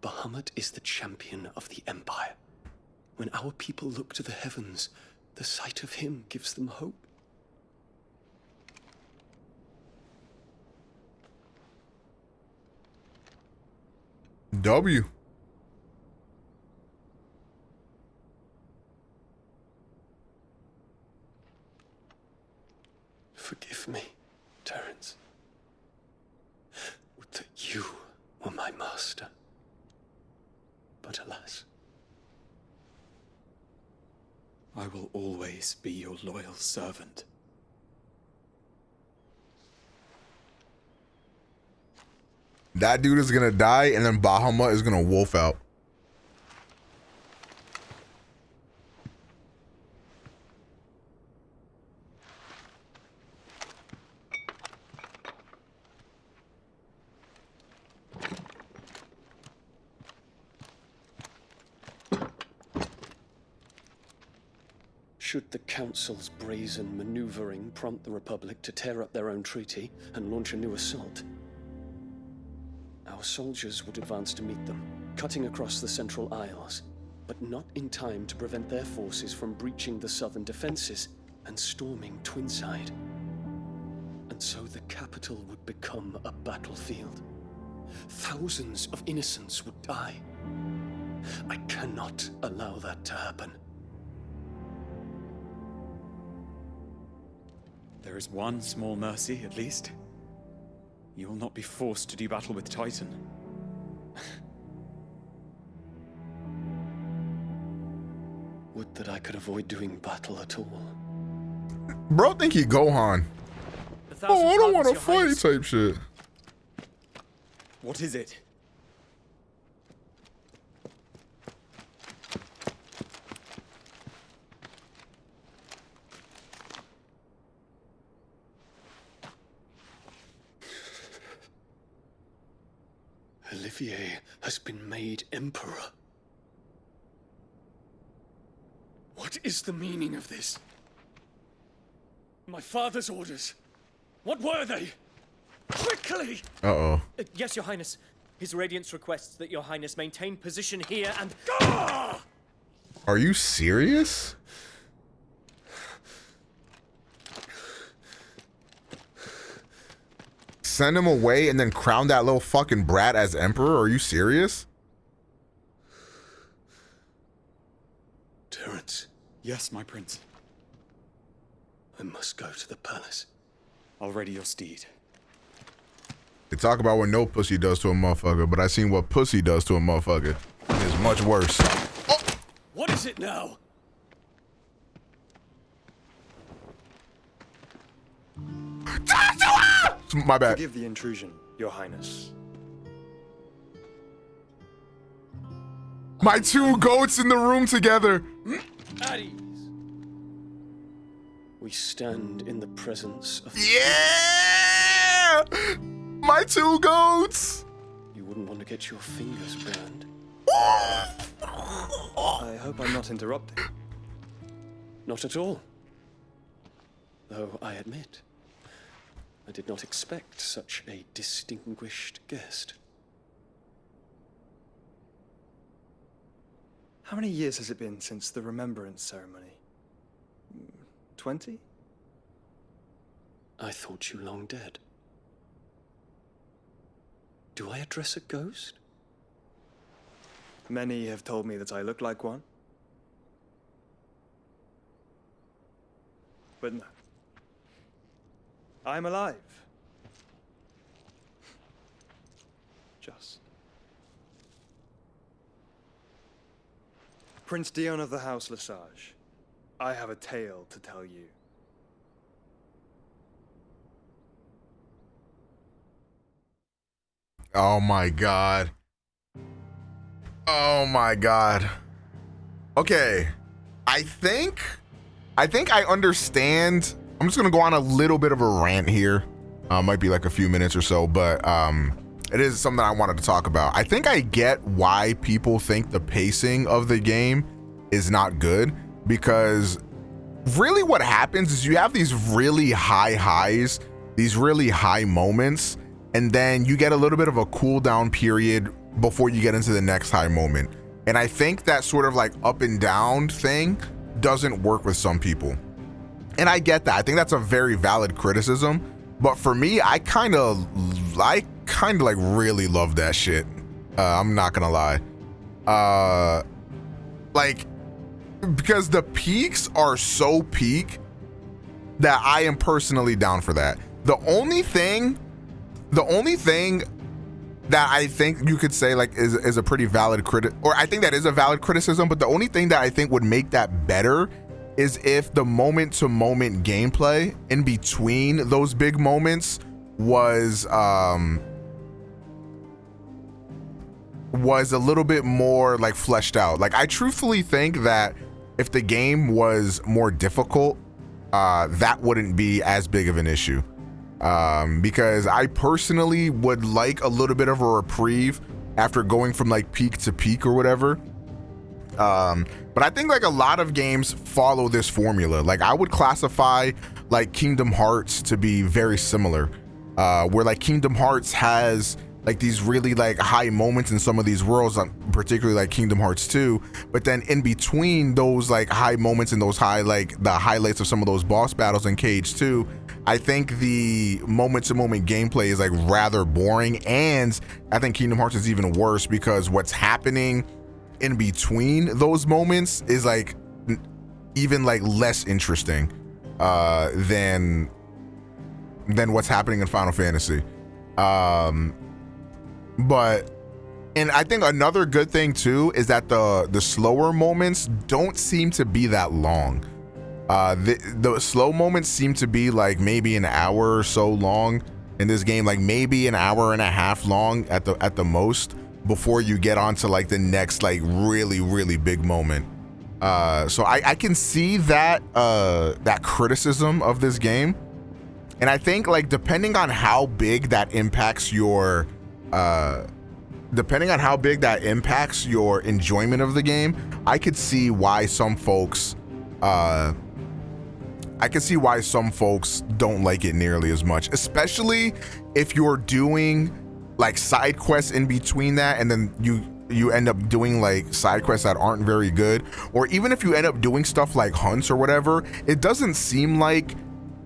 Bahamut is the champion of the Empire. When our people look to the heavens, the sight of him gives them hope. W. Forgive me, Terence. Would that you were my master. But alas. I will always be your loyal servant. That dude is gonna die, and then Bahamut is gonna wolf out. Should the Council's brazen maneuvering prompt the Republic to tear up their own treaty and launch a new assault, our soldiers would advance to meet them, cutting across the Central Isles, but not in time to prevent their forces from breaching the southern defenses and storming Twinside. And so the capital would become a battlefield. Thousands of innocents would die. I cannot allow that to happen. There is one small mercy, at least. You will not be forced to do battle with Titan. Would that I could avoid doing battle at all. Bro, think he Gohan. Oh, I don't want to fight type shit. What is it? Olivier has been made Emperor. What is the meaning of this? My father's orders. What were they? Quickly! Uh-oh. Yes, Your Highness. His Radiance requests that Your Highness maintain position here and... Are you serious? Send him away and then crown that little fucking brat as emperor? Are you serious? Terence. Yes, my prince. I must go to the palace. I'll ready your steed. They talk about what no pussy does to a motherfucker, but I seen what pussy does to a motherfucker. It's much worse. Oh! What is it now? My bad. Forgive the intrusion, Your Highness. My two goats in the room together. At ease. We stand in the presence of... Yeah! My two goats! You wouldn't want to get your fingers burned. I hope I'm not interrupting. Not at all. Though I admit, I did not expect such a distinguished guest. How many years has it been since the remembrance ceremony? 20? I thought you long dead. Do I address a ghost? Many have told me that I look like one. But no. I'm alive. Just. Prince Dion of the House Lesage, I have a tale to tell you. Oh my god. Oh my god. Okay. I think I understand. I'm just gonna go on a little bit of a rant here. Might be like a few minutes or so, but it is something I wanted to talk about. I think I get why people think the pacing of the game is not good, because really what happens is you have these really high highs, these really high moments, and then you get a little bit of a cool down period before you get into the next high moment. And I think that sort of like up and down thing doesn't work with some people. And I get that. I think that's a very valid criticism. But for me, I kind of like really love that shit. I'm not gonna lie. Like, because the peaks are so peak that I am personally down for that. The only thing that I think you could say like is a pretty valid or I think that is a valid criticism, but the only thing that I think would make that better is if the moment to moment gameplay in between those big moments was was a little bit more like fleshed out. Like I truthfully think that if the game was more difficult, that wouldn't be as big of an issue. Because I personally would like a little bit of a reprieve after going from like peak to peak or whatever. But I think like a lot of games follow this formula. Like I would classify like Kingdom Hearts to be very similar, where like Kingdom Hearts has like these really like high moments in some of these worlds, particularly like Kingdom Hearts 2, but then in between those like high moments and those the highlights of some of those boss battles in Cage 2, I think the moment-to-moment gameplay is like rather boring, and I think Kingdom Hearts is even worse because what's happening in between those moments is like even like less interesting than what's happening in Final Fantasy. But and I think another good thing too is that the slower moments don't seem to be that long. The slow moments seem to be like maybe an hour or so long in this game, like maybe an hour and a half long at the most, before you get on to like the next like really big moment. So I can see that that criticism of this game, and I think like depending on how big that impacts your enjoyment of the game, I could see why some folks don't like it nearly as much, especially if you're doing like side quests in between that, and then you end up doing like side quests that aren't very good, or even if you end up doing stuff like hunts or whatever. It doesn't seem like,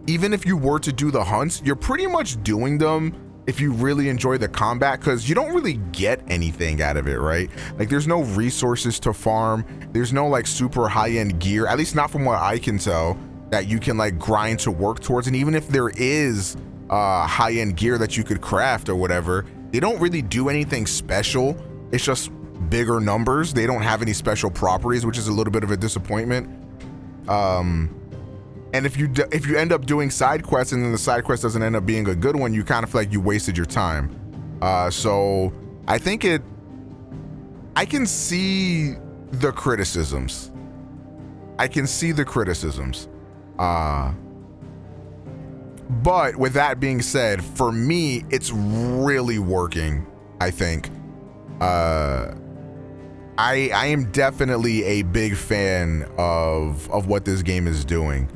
even if you were to do the hunts, you're pretty much doing them if you really enjoy the combat, because you don't really get anything out of it, right? Like there's no resources to farm, there's no like super high-end gear, at least not from what I can tell, that you can like grind to work towards. And even if there is high-end gear that you could craft or whatever, they don't really do anything special. It's just bigger numbers. They don't have any special properties, which is a little bit of a disappointment. And if you end up doing side quests and then the side quest doesn't end up being a good one, you kind of feel like you wasted your time. So I think I can see the criticisms. But with that being said, for me, it's really working, I think. I am definitely a big fan of what this game is doing.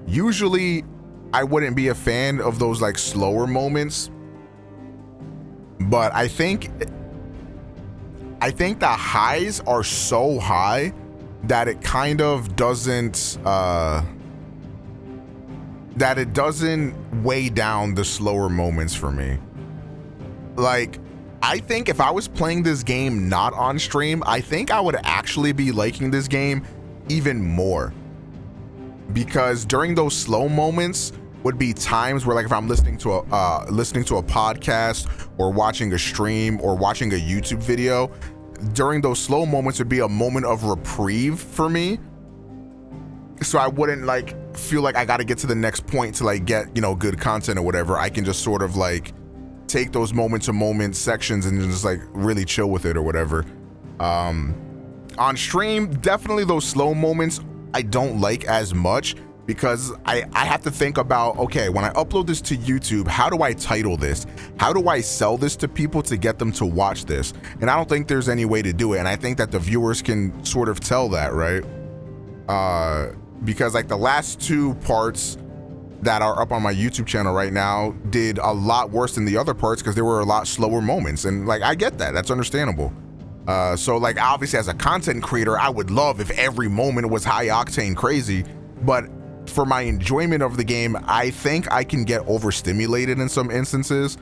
Usually, I wouldn't be a fan of those like slower moments, but I think the highs are so high that it kind of doesn't weigh down the slower moments for me. Like, I think if I was playing this game not on stream, I think I would actually be liking this game even more, because during those slow moments would be times where, like, if I'm listening to a podcast or watching a stream or watching a YouTube video, during those slow moments would be a moment of reprieve for me, so I wouldn't like feel like I got to get to the next point to like get, you know, good content or whatever. I can just sort of like take those moment to moment sections and just like really chill with it or whatever. On stream, definitely those slow moments I don't like as much, because I have to think about, okay, when I upload this to YouTube, how do I title this? How do I sell this to people to get them to watch this? And I don't think there's any way to do it. And I think that the viewers can sort of tell that, right? Because like the last two parts that are up on my YouTube channel right now did a lot worse than the other parts because there were a lot slower moments. And like, I get that, that's understandable. So like, obviously as a content creator, I would love if every moment was high octane crazy, but for my enjoyment of the game, I think I can get overstimulated in some instances.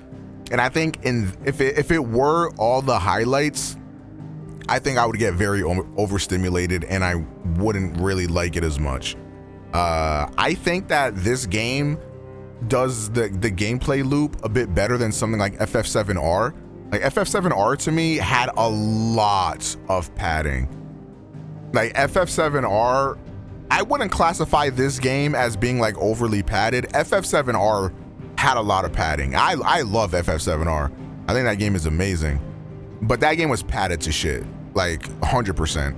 And I think if it were all the highlights, I think I would get very overstimulated and I wouldn't really like it as much. I think that this game does the gameplay loop a bit better than something like FF7R. Like FF7R to me had a lot of padding. Like FF7R, I wouldn't classify this game as being like overly padded. FF7R had a lot of padding. I love FF7R. I think that game is amazing. but that game was padded to shit, like 100%.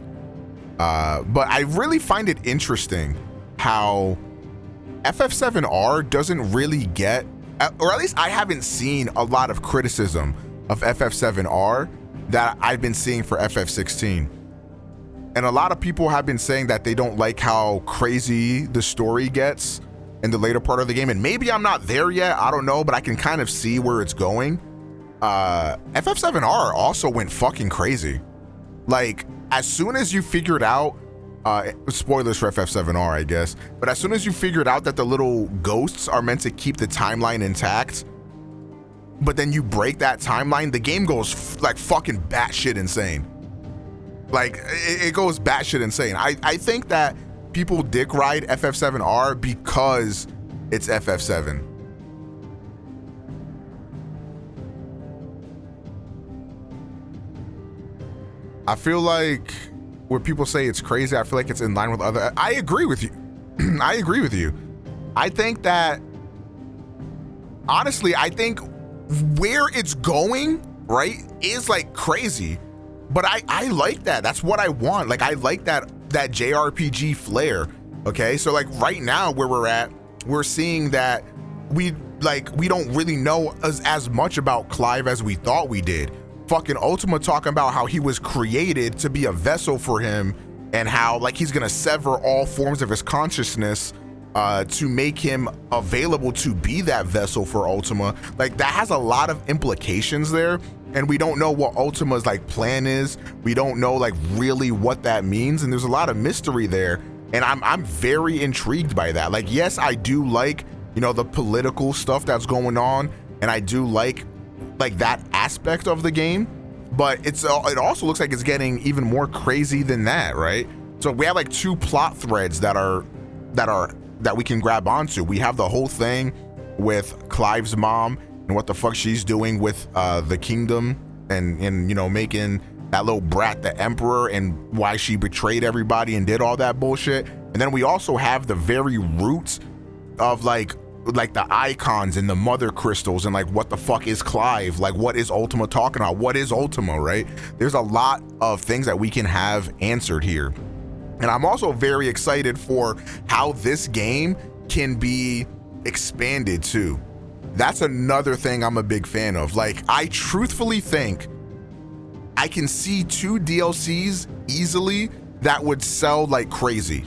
But I really find it interesting how FF7R doesn't really get, or at least I haven't seen a lot of criticism of FF7R that I've been seeing for FF16. And a lot of people have been saying that they don't like how crazy the story gets in the later part of the game. And maybe I'm not there yet, I don't know, but I can kind of see where it's going. FF7R also went fucking crazy. Like, as soon as you figured out, spoilers for FF7R, I guess, but as soon as you figured out that the little ghosts are meant to keep the timeline intact, but then you break that timeline, the game goes like fucking batshit insane. Like, it goes batshit insane. I think that people dick ride FF7R because it's FF7. I feel like when people say it's crazy, I feel like it's in line with other. I agree with you. I agree with you. I think that, honestly, I think where it's going, right, is like crazy. But I like that. That's what I want. Like, I like that JRPG flair. Okay, so like right now where we're at, we're seeing that we don't really know as much about Clive as we thought we did. Fucking Ultima talking about how he was created to be a vessel for him, and how like he's gonna sever all forms of his consciousness to make him available to be that vessel for Ultima. Like, that has a lot of implications there, and we don't know what Ultima's like plan is. We don't know like really what that means, and there's a lot of mystery there, and I'm very intrigued by that. Like, yes, I do like, you know, the political stuff that's going on, and I do like that aspect of the game, but it also looks like it's getting even more crazy than that, right? So we have like two plot threads that we can grab onto. We have the whole thing with Clive's mom and what the fuck she's doing with the kingdom, and you know, making that little brat the emperor, and why she betrayed everybody and did all that bullshit. And then we also have the very roots of like the icons and the mother crystals, and like what the fuck is Clive, like what is Ultima talking about, what is Ultima, right? There's a lot of things that we can have answered here, and I'm also very excited for how this game can be expanded too. That's another thing I'm a big fan of. Like, I truthfully think I can see 2 DLCs easily that would sell like crazy.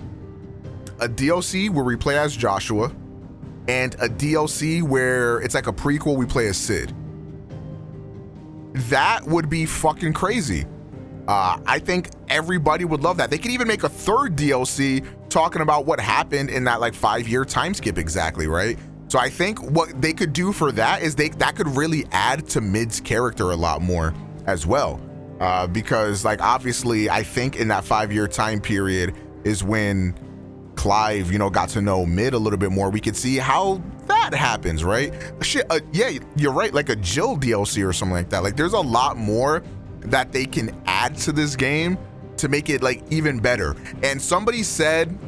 A DLC where we play as Joshua, and a DLC where it's like a prequel, we play as Cid. That would be fucking crazy. I think everybody would love that. They could even make a 3rd DLC talking about what happened in that like 5-year time skip exactly, right? So I think what they could do for that is that could really add to Mid's character a lot more as well. Because like, obviously, I think in that 5-year time period is when Clive, you know, got to know Mid a little bit more. We could see how that happens, right? Shit, yeah, you're right, like a Jill DLC or something like that. Like, there's a lot more that they can add to this game to make it like even better. And somebody said,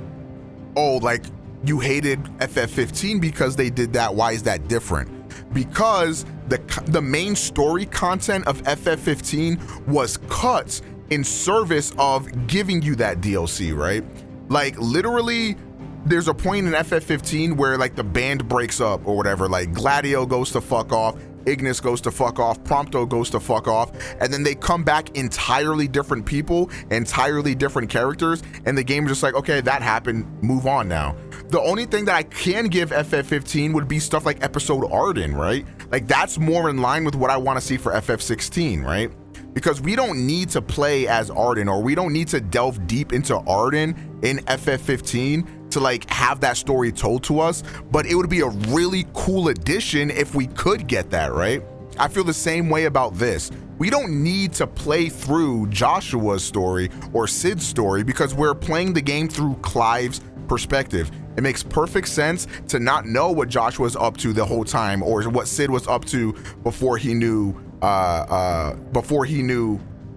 oh, like, you hated FF15 because they did that. Why is that different? Because the main story content of FF15 was cut in service of giving you that DLC, right? Like, literally, there's a point in FF15 where like the band breaks up or whatever. Like, Gladio goes to fuck off, Ignis goes to fuck off, Prompto goes to fuck off, and then they come back entirely different people, entirely different characters, and the game is just like, okay, that happened, move on now. The only thing that I can give FF15 would be stuff like Episode Arden, right? Like, that's more in line with what I want to see for FF16, right? Because we don't need to play as Arden, or we don't need to delve deep into Arden in FF15 to like have that story told to us, but it would be a really cool addition if we could get that, right? I feel the same way about this. We don't need to play through Joshua's story or Cid's story because we're playing the game through Clive's perspective. It makes perfect sense to not know what Joshua's up to the whole time, or what Cid was up to before he knew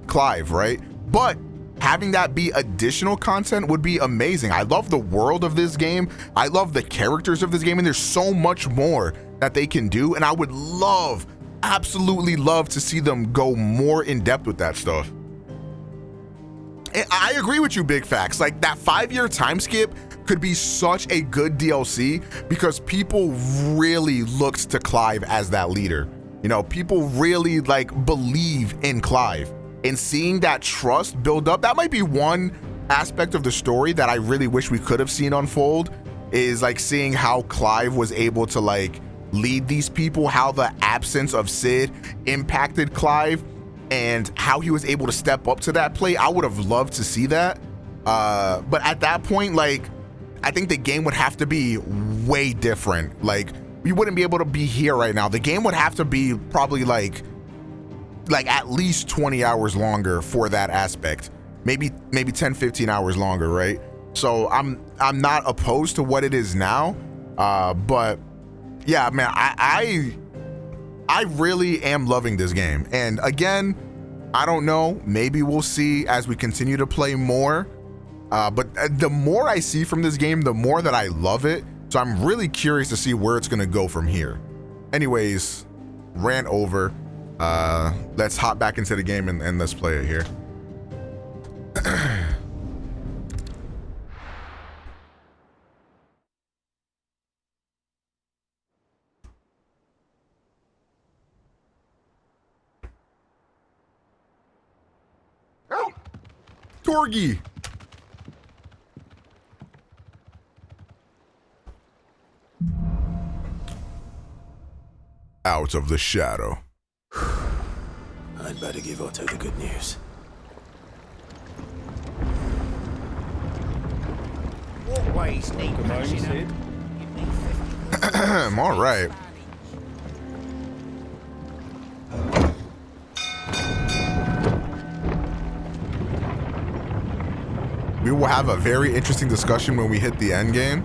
Clive, right? But having that be additional content would be amazing. I love the world of this game. I love the characters of this game, and there's so much more that they can do. And I would love absolutely love to see them go more in depth with that stuff. And I agree with you, Big Facts. Like, that 5-year time skip could be such a good DLC because people really looked to Clive as that leader. You know, people really like believe in Clive, and seeing that trust build up, that might be one aspect of the story that I really wish we could have seen unfold, is like seeing how Clive was able to like lead these people, how the absence of Sid impacted Clive, and how he was able to step up to that plate. I would have loved to see that. But at that point, like, I think the game would have to be way different. Like, we wouldn't be able to be here right now. The game would have to be probably like at least 20 hours longer for that aspect. Maybe 10, 15 hours longer, right? So I'm not opposed to what it is now. But yeah, man, I really am loving this game. And again, I don't know, maybe we'll see as we continue to play more. But the more I see from this game, the more that I love it. So I'm really curious to see where it's gonna go from here. Anyways, rant over. Let's hop back into the game and let's play it here. Torgi. Out of the shadow. I'd better give Otto the good news. Walkways need patching up. All right. We will have a very interesting discussion when we hit the end game.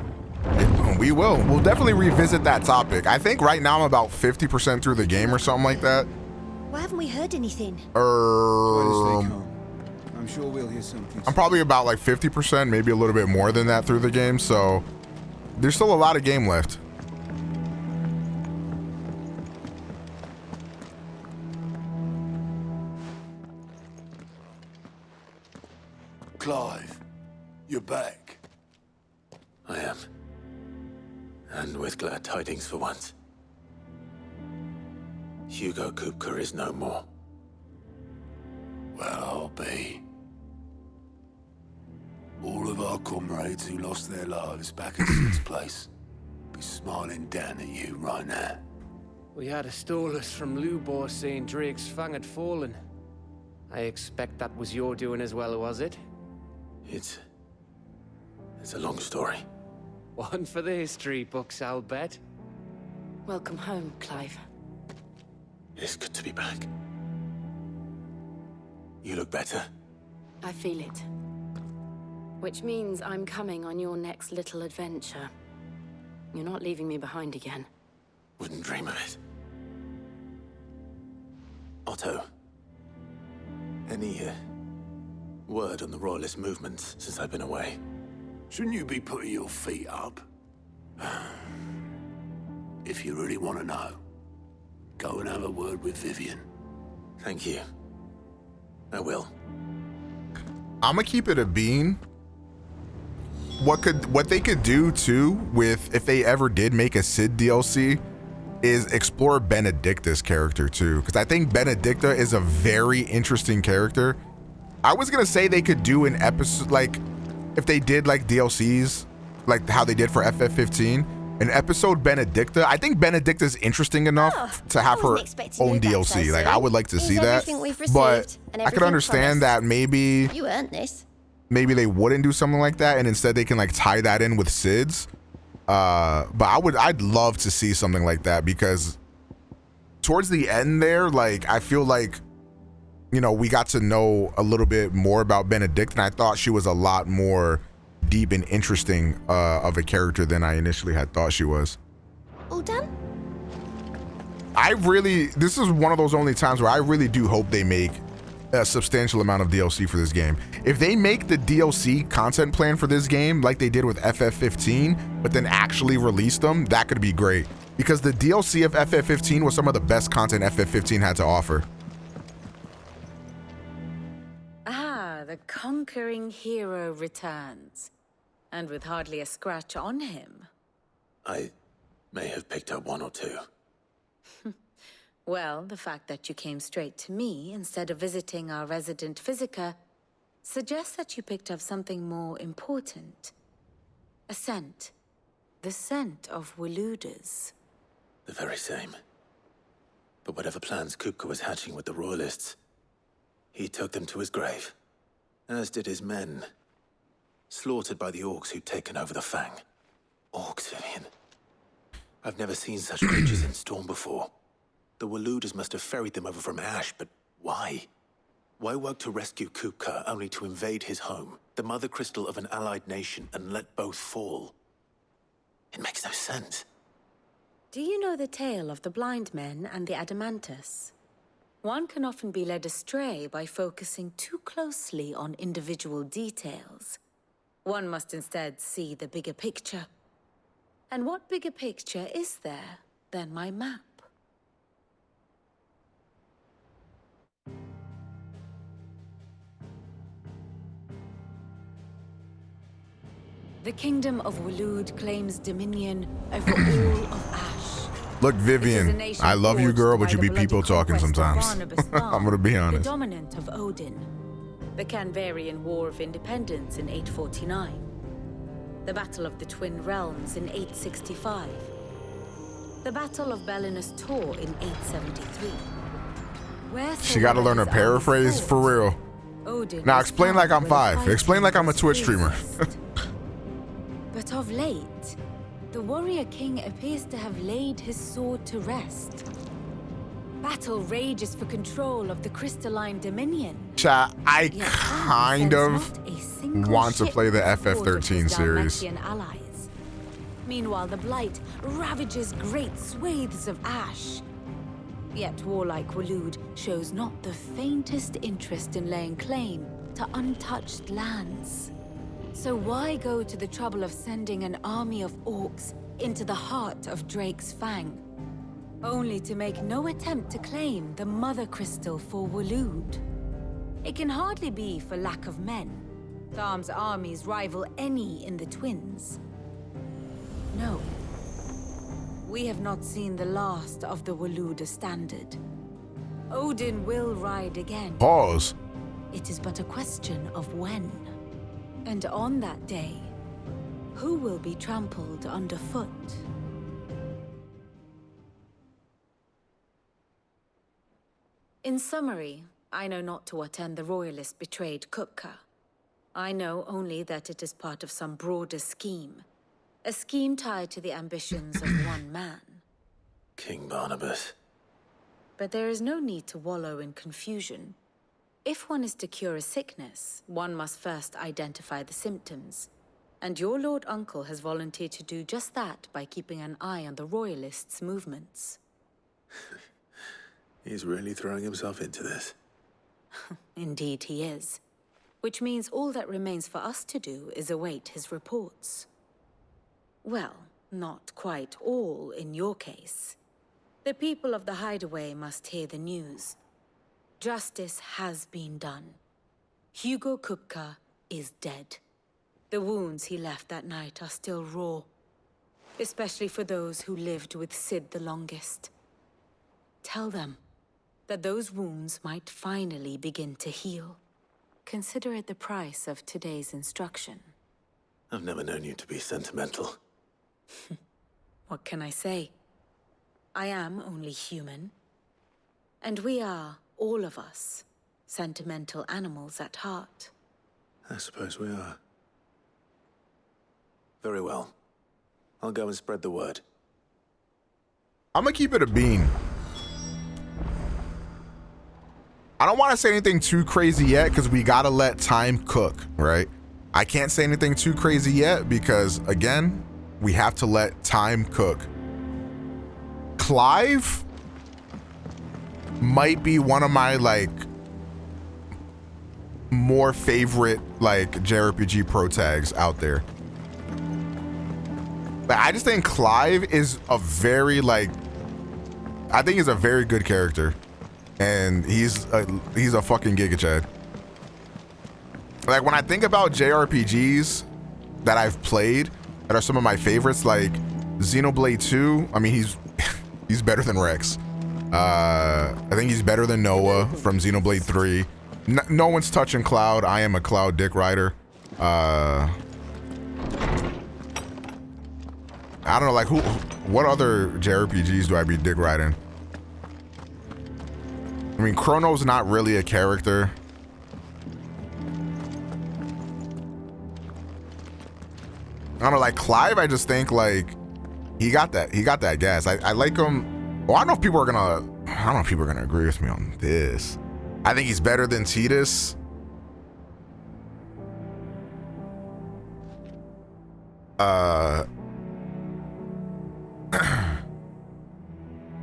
We will. We'll definitely revisit that topic. I think right now I'm about 50% through the game or something like that. Why haven't we heard anything? I'm sure we'll hear something. I'm probably about like 50%, maybe a little bit more than that through the game. So there's still a lot of game left. Clive, you're back. I am. And with glad tidings for once. Hugo Kupka is no more. Well, I'll be. All of our comrades who lost their lives back at Sid's place be smiling down at you right now. We had a stolus from Lubor saying Drake's fang had fallen. I expect that was your doing as well, was it? It's a long story. One for the history books, I'll bet. Welcome home, Clive. It's good to be back. You look better. I feel it. Which means I'm coming on your next little adventure. You're not leaving me behind again. Wouldn't dream of it. Otto, any word on the Royalist movements since I've been away? Shouldn't you be putting your feet up? If you really want to know, go and have a word with Vivian. Thank you. I will. I'm gonna keep it a bean. What they could do too with, if they ever did make a Sid DLC, is explore Benedicta's character too, because I think Benedicta is a very interesting character. I was gonna say they could do an episode, like if they did like DLCs, like how they did for FF15, an episode Benedicta. I think Benedicta's interesting enough to have her own DLC. Like I would like to see that, but I could understand that maybe You earned this. maybe they wouldn't do something like that, and instead they can like tie that in with Sid's. But I'd love to see something like that, because towards the end there, like I feel like, you know, we got to know a little bit more about Benedict, and I thought she was a lot more deep and interesting of a character than I initially had thought she was. All done? This is one of those only times where I really do hope they make a substantial amount of DLC for this game. If they make the DLC content plan for this game like they did with FF15, but then actually release them, that could be great. because the DLC of FF15 was some of the best content FF15 had to offer. Ah, the conquering hero returns. And with hardly a scratch on him. I may have picked up one or two. Well, the fact that you came straight to me instead of visiting our resident physiker suggests that you picked up something more important. A scent. The scent of Waludas. The very same. But whatever plans Kupka was hatching with the Royalists, he took them to his grave. As did his men. Slaughtered by the orcs who'd taken over the Fang. Orcs, Vivian. I've never seen such creatures in Storm before. The Waludas must have ferried them over from Ash, but why? Why work to rescue Kupka only to invade his home, the mother crystal of an allied nation, and let both fall? It makes no sense. Do you know the tale of the blind men and the Adamantus? One can often be led astray by focusing too closely on individual details. One must instead see the bigger picture. And what bigger picture is there than my map? The Kingdom of Waloed claims dominion over all of Ash. Look, Vivian, I love you, girl, but you be people talking sometimes. I'm gonna be honest. The dominant of Odin. The Canvarian War of Independence in 849. The Battle of the Twin Realms in 865. The Battle of Belinus Tor in 873. She gotta learn her paraphrase for real. Odin now explain like I'm 5. Explain like I'm a Twitch streamer. But of late, the warrior king appears to have laid his sword to rest. Battle rages for control of the crystalline dominion. Chat, I kind of want to play the FF13 series. Allies. Meanwhile, the Blight ravages great swathes of Ash. Yet warlike Waloed shows not the faintest interest in laying claim to untouched lands. So why go to the trouble of sending an army of orcs into the heart of Drake's Fang, only to make no attempt to claim the mother crystal for Waloed? It can hardly be for lack of men. Tharm's armies rival any in the Twins. No. We have not seen the last of the Waluda standard. Odin will ride again. Pause. It is but a question of when. And on that day, who will be trampled underfoot? In summary, I know not to what end the Royalists betrayed Kupka. I know only that it is part of some broader scheme. A scheme tied to the ambitions of one man. King Barnabas. But there is no need to wallow in confusion. If one is to cure a sickness, one must first identify the symptoms. And your Lord Uncle has volunteered to do just that by keeping an eye on the Royalists' movements. He's really throwing himself into this. Indeed he is. Which means all that remains for us to do is await his reports. Well, not quite all in your case. The people of the Hideaway must hear the news. Justice has been done. Hugo Kupka is dead. The wounds he left that night are still raw, especially for those who lived with Sid the longest. Tell them that those wounds might finally begin to heal. Consider it the price of today's instruction. I've never known you to be sentimental. What can I say? I am only human. And we are, all of us, sentimental animals at heart. I suppose we are. Very well. I'll go and spread the word. I'm gonna keep it a bean. I don't want to say anything too crazy yet because we gotta let time cook, right? I can't say anything too crazy yet because, again, we have to let time cook. Clive might be one of my, like, more favorite, like, JRPG pro tags out there. Like, I just think Clive is a very like, I think he's a very good character, and he's a fucking Giga Chad. Like when I think about JRPGs that I've played that are some of my favorites, like Xenoblade 2. I mean, he's better than Rex. I think he's better than Noah from Xenoblade 3. No one's touching Cloud. I am a Cloud dick rider. I don't know, like what other JRPGs do I be dick riding? I mean, Chrono's not really a character. I don't know, like Clive, I just think like he got that gas. I like him. Well, I don't know if people are gonna agree with me on this. I think he's better than Tidus.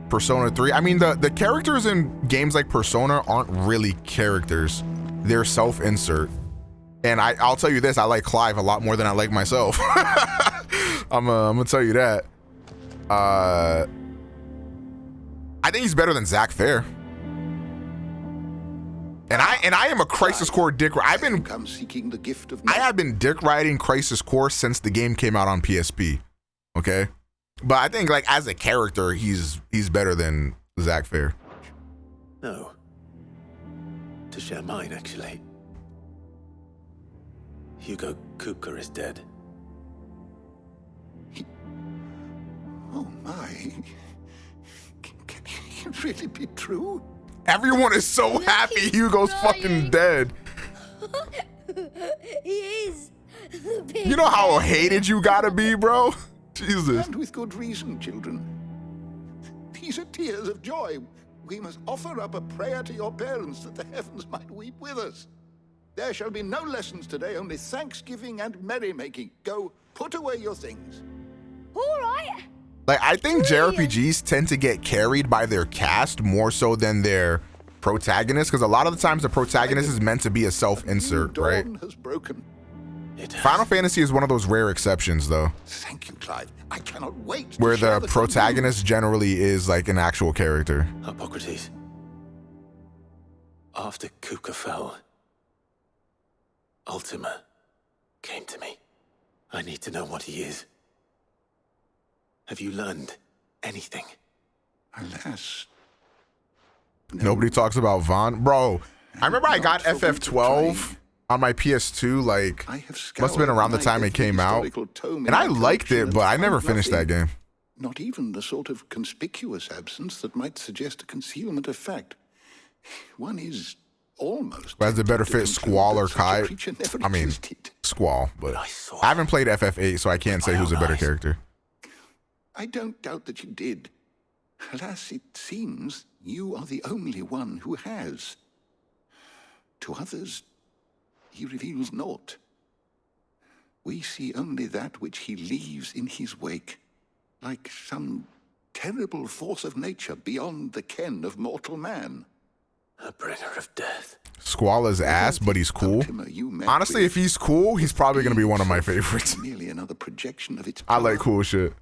Persona 3. I mean, the characters in games like Persona aren't really characters. They're self-insert. And I'll tell you this, I like Clive a lot more than I like myself. I'm gonna tell you that. I think he's better than Zack Fair. And I am a Crisis Core dick. I have been dick riding Crisis Core since the game came out on PSP. Okay? But I think like as a character, he's better than Zack Fair. No. To share mine, actually. Hugo Kupka is dead. Oh my. Can it really be true? Everyone is so happy Hugo's fucking dead. He is. You know how hated you gotta be, bro? Jesus. And with good reason, children. These are tears of joy. We must offer up a prayer to your parents that the heavens might weep with us. There shall be no lessons today, only thanksgiving and merrymaking. Go, put away your things. All right. Like, I think JRPGs tend to get carried by their cast more so than their protagonist, because a lot of the times the protagonist is meant to be a self-insert, right? Has broken. Final Fantasy is one of those rare exceptions, though. Thank you, Clive. I cannot wait. Where the protagonist generally is like an actual character. Hippocrates. After Kupka fell, Ultima came to me. I need to know what he is. Have you learned anything? Alas. Nobody talks about Vaughn. Bro, I remember I got FF12 on my PS2, like, must have been around the time it came out. And I liked it, but I never finished that game. Not even the sort of conspicuous absence that might suggest a concealment of fact. One is almost... As it better fit Squall or Kai. I mean, Squall, but I haven't played FF8, so I can't say who's a better character. I don't doubt that you did. Alas, it seems you are the only one who has. To others, he reveals naught. We see only that which he leaves in his wake, like some terrible force of nature beyond the ken of mortal man. A bringer of death. Squall is ass, but he's cool. Honestly, if he's cool, he's probably going to be one of my favorites. Merely another projection of its I like cool shit.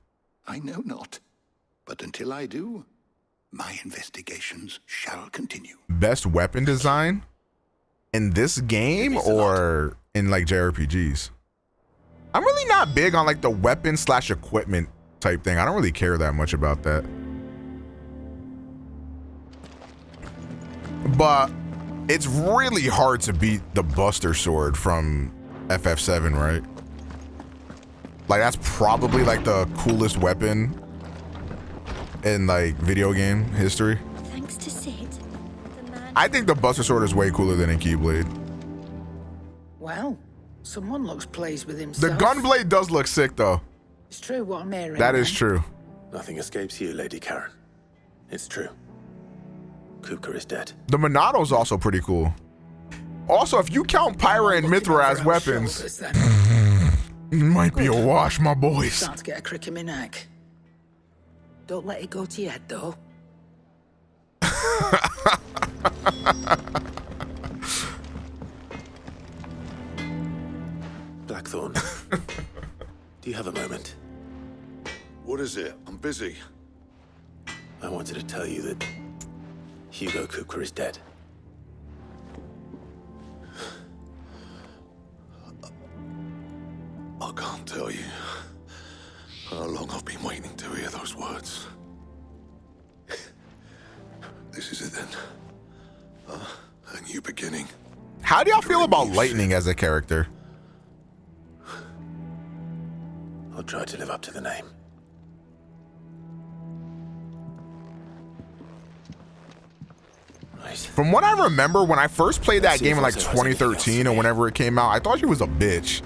I know not, but until I do, my investigations shall continue. Best weapon design in this game or in like JRPGs? I'm really not big on like the weapon / equipment type thing. I don't really care that much about that. But it's really hard to beat the Buster Sword from FF7, right? Like, that's probably like the coolest weapon in like video game history. Thanks to Sid. I think the Buster Sword is way cooler than a Keyblade. Well, someone looks pleased with himself. The Gunblade does look sick, though. It's true what I'm hearing. That is true. Nothing escapes you, Lady Karen. It's true. Kupka is dead. The Monato's also pretty cool. Also, if you count Pyra and Mithra as weapons, it might be a wash, my boys. Start to get a crick in my neck. Don't let it go to your head, though. Blackthorn, do you have a moment? What is it? I'm busy. I wanted to tell you that Hugo Kupka is dead. I can't tell you how long I've been waiting to hear those words. This is it then. A new beginning. How do y'all feel about Lightning as a character? I'll try to live up to the name. Right. From what I remember, when I first played that game in like 2013 or whenever it came out, I thought she was a bitch.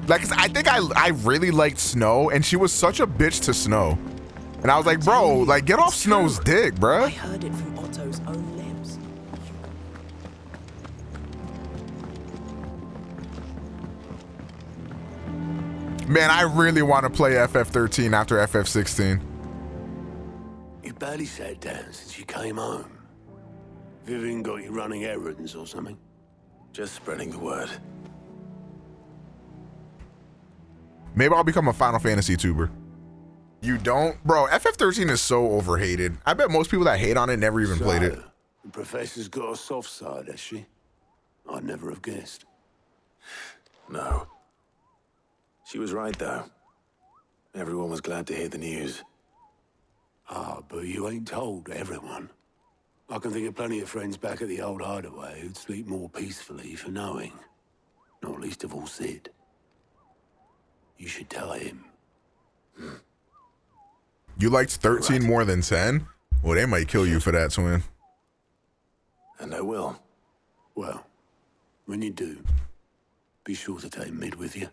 Like, I think I really liked Snow, and she was such a bitch to Snow. And I was like, bro, like, get off Snow's dick, bruh. I heard it from Otto's own lips. Man, I really want to play FF13 after FF16. You barely sat down since you came home. Vivian got you running errands or something? Just spreading the word. Maybe I'll become a Final Fantasy tuber. You don't? Bro, FF13 is so overhated. I bet most people that hate on it never even played it. The professor's got a soft side, has she? I'd never have guessed. No. She was right, though. Everyone was glad to hear the news. Ah, but you ain't told everyone. I can think of plenty of friends back at the old hideaway who'd sleep more peacefully for knowing. Not least of all Sid. You should tell him. You liked 13 more than 10? Well, they might kill you for that, twin. And I will. Well, when you do, be sure to take Mid with you.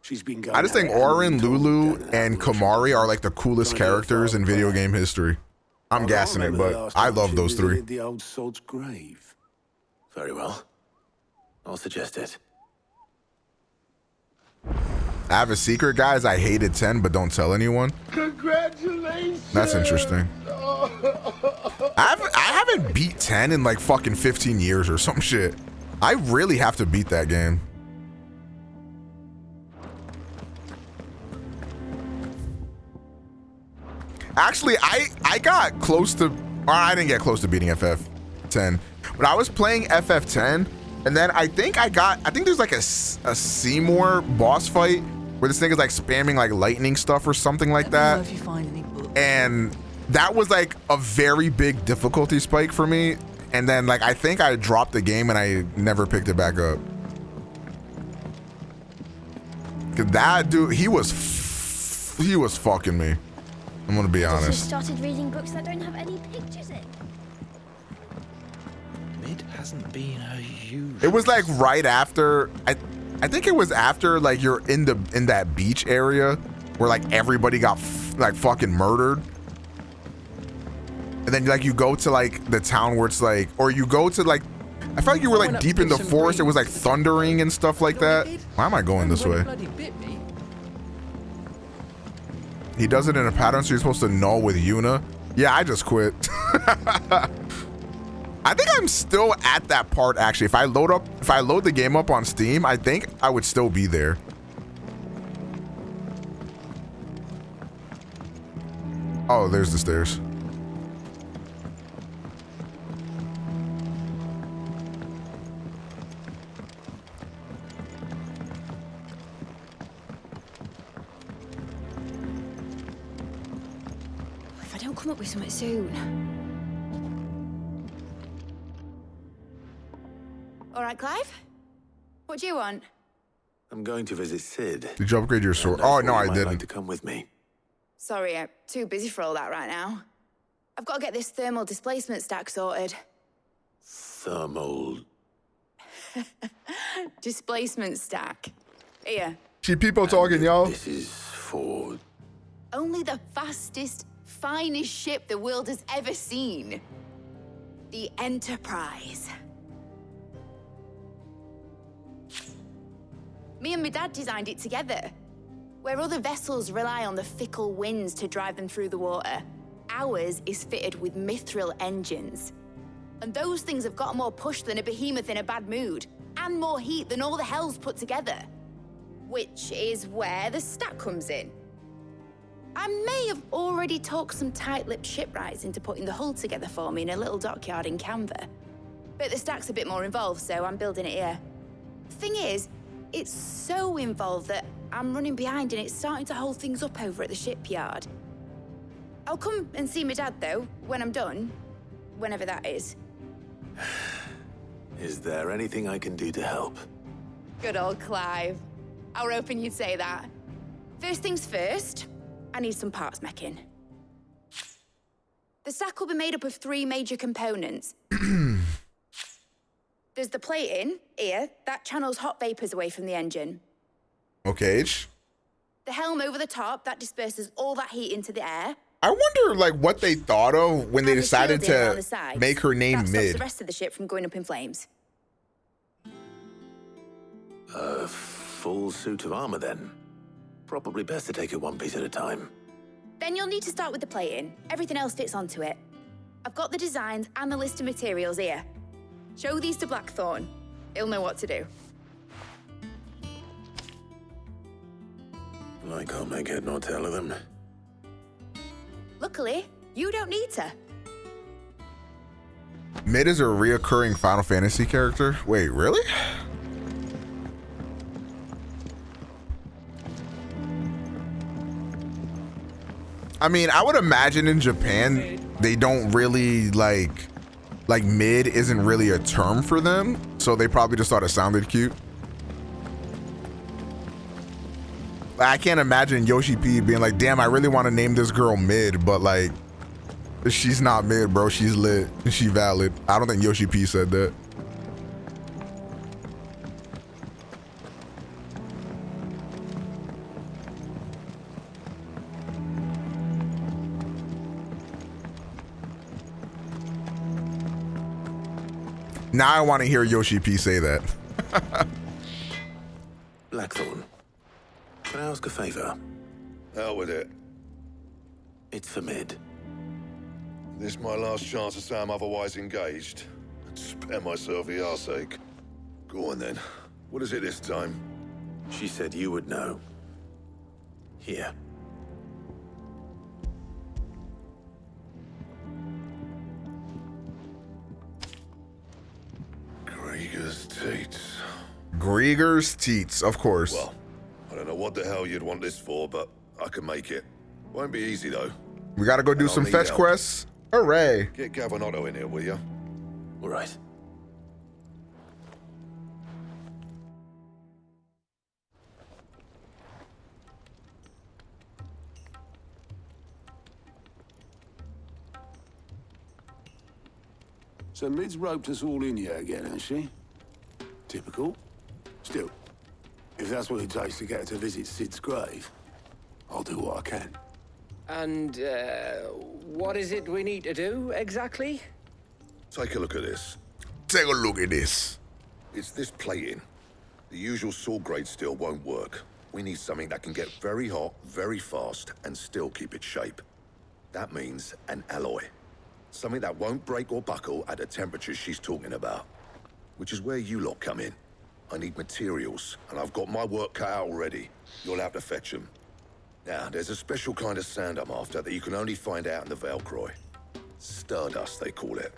She's been going. I just think Orin, Lulu, and Kamari are like the coolest characters in video game history. I'm gassing it, but I love those three. The old sod's grave. Very well. I'll suggest it. I have a secret, guys. I hated 10, but don't tell anyone. Congratulations. That's interesting. I haven't beat 10 in like fucking 15 years or some shit. I really have to beat that game. Actually, I got close to, or I didn't get close to beating FF10, but I was playing FF10, and then I think there's like a Seymour boss fight where this thing is like spamming like lightning stuff or something like that. If you find any books. And that was like a very big difficulty spike for me. And then like I think I dropped the game and I never picked it back up. Cause that dude, he was fucking me. I'm gonna be I just honest. started reading books that don't have any pictures in. Mid hasn't been her usual. It was like right after, I think it was after like you're in that beach area where like everybody got like fucking murdered. And then like you go to like the town where it's like, or you go to like, I felt like you were like deep in the forest. It was like thundering and stuff like that. Why am I going this way? He does it in a pattern, so you're supposed to null with Yuna. Yeah, I just quit. I think I'm still at that part actually. If I load the game up on Steam, I think I would still be there. Oh, there's the stairs. If I don't come up with something soon. All right, Clive? What do you want? I'm going to visit Sid. Did you upgrade your sword? Oh, no, I didn't. Like to come with me. Sorry, I'm too busy for all that right now. I've got to get this thermal displacement stack sorted. Thermal... Displacement stack. Here. See people talking, y'all. This is for... Only the fastest, finest ship the world has ever seen. The Enterprise. Me and my dad designed it together. Where other vessels rely on the fickle winds to drive them through the water, ours is fitted with mithril engines. And those things have got more push than a behemoth in a bad mood, and more heat than all the hells put together. which is where the stack comes in. I may have already talked some tight-lipped shipwrights into putting the hull together for me in a little dockyard in Canva. But the stack's a bit more involved, so I'm building it here. Thing is, it's so involved that I'm running behind and it's starting to hold things up over at the shipyard. I'll come and see my dad, though, when I'm done. Whenever that is. Is there anything I can do to help? Good old Clive. I were hoping you'd say that. First things first, I need some parts meching. The stack will be made up of 3 major components. There's the plating, here, that channels hot vapors away from the engine. Okay. The helm over the top, that disperses all that heat into the air. I wonder, like, what they thought of when they And the decided shielding around to the sides. make her name That stops Mid. the rest of the ship from going up in flames. A full suit of armor, then. Probably best to take it one piece at a time. Then you'll need to start with the plating. Everything else fits onto it. I've got the designs and the list of materials here. Show these to Blackthorn. He'll know what to do. I can't make head nor tail of them. Luckily, you don't need to. Mid is a reoccurring Final Fantasy character. Wait, really? I mean, I would imagine in Japan, they don't really like mid isn't really a term for them. So they probably just thought it sounded cute. I can't imagine Yoshi P being like, damn, I really want to name this girl Mid, but like, she's not mid, bro. She's lit. She valid. I don't think Yoshi P said that. Now I want to hear Yoshi P say that. Blackthorn, can I ask a favor? Hell with it. It's for Mid. This my last chance to say I'm otherwise engaged. Spare myself the arseache. Go on then. What is it this time? She said you would know. Here. Grieger's teats. Grieger's teats, of course. Well, I don't know what the hell you'd want this for, but I can make it. Won't be easy though. We gotta go do And I'll some need fetch help. quests. Hooray. Get Gavinotto in here, will you? All right. So Mid's roped us all in here again, has she? Typical. Still, if that's what it takes to get her to visit Sid's grave, I'll do what I can. And, what is it we need to do, exactly? Take a look at this. Take a look at this. It's this plating. The usual sword grade steel won't work. We need something that can get very hot, very fast, and still keep its shape. That means an alloy. Something that won't break or buckle at the temperatures she's talking about. Which is where you lot come in. I need materials, and I've got my work cut out already. You'll have to fetch them. Now, there's a special kind of sand I'm after that you can only find out in the Valcroy. Stardust, they call it.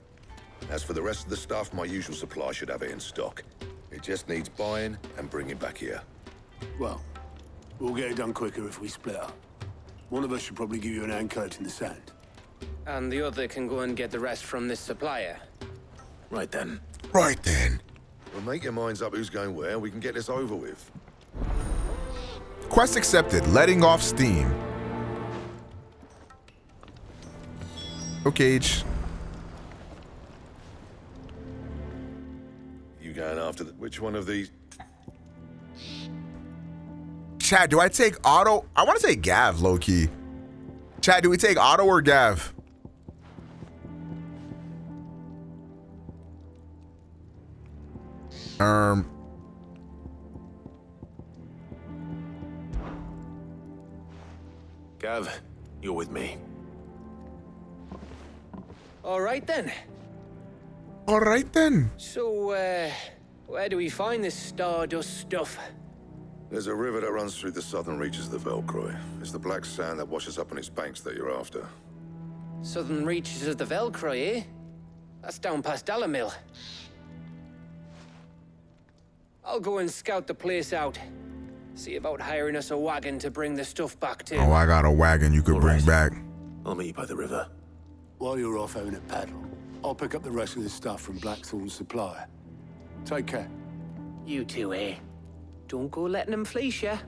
As for the rest of the stuff, my usual supply should have it in stock. It just needs buying and bringing back here. Well, we'll get it done quicker if we split up. One of us should probably give you an hand coat in the sand. And the other can go and get the rest from this supplier. Right then. Right then. Well, make your minds up who's going where, we can get this over with. Quest accepted. Letting off steam. Okay. You going after which one of these? Chad, do I take Otto? I want to say Gav, low key. Chad, do we take Otto or Gav? Gav, you're with me. All right, then. All right, then. So, where do we find this Stardust stuff? There's a river that runs through the southern reaches of the Velcroy. It's the black sand that washes up on its banks that you're after. Southern reaches of the Velcroy, eh? That's down past Dalamil. I'll go and scout the place out. See about hiring us a wagon to bring the stuff back to. Oh, I got a wagon you could bring back. I'll meet you by the river. While you're off having a paddle, I'll pick up the rest of the stuff from Blackthorn's supplier. Take care. You two, eh? Don't go letting them fleece ya.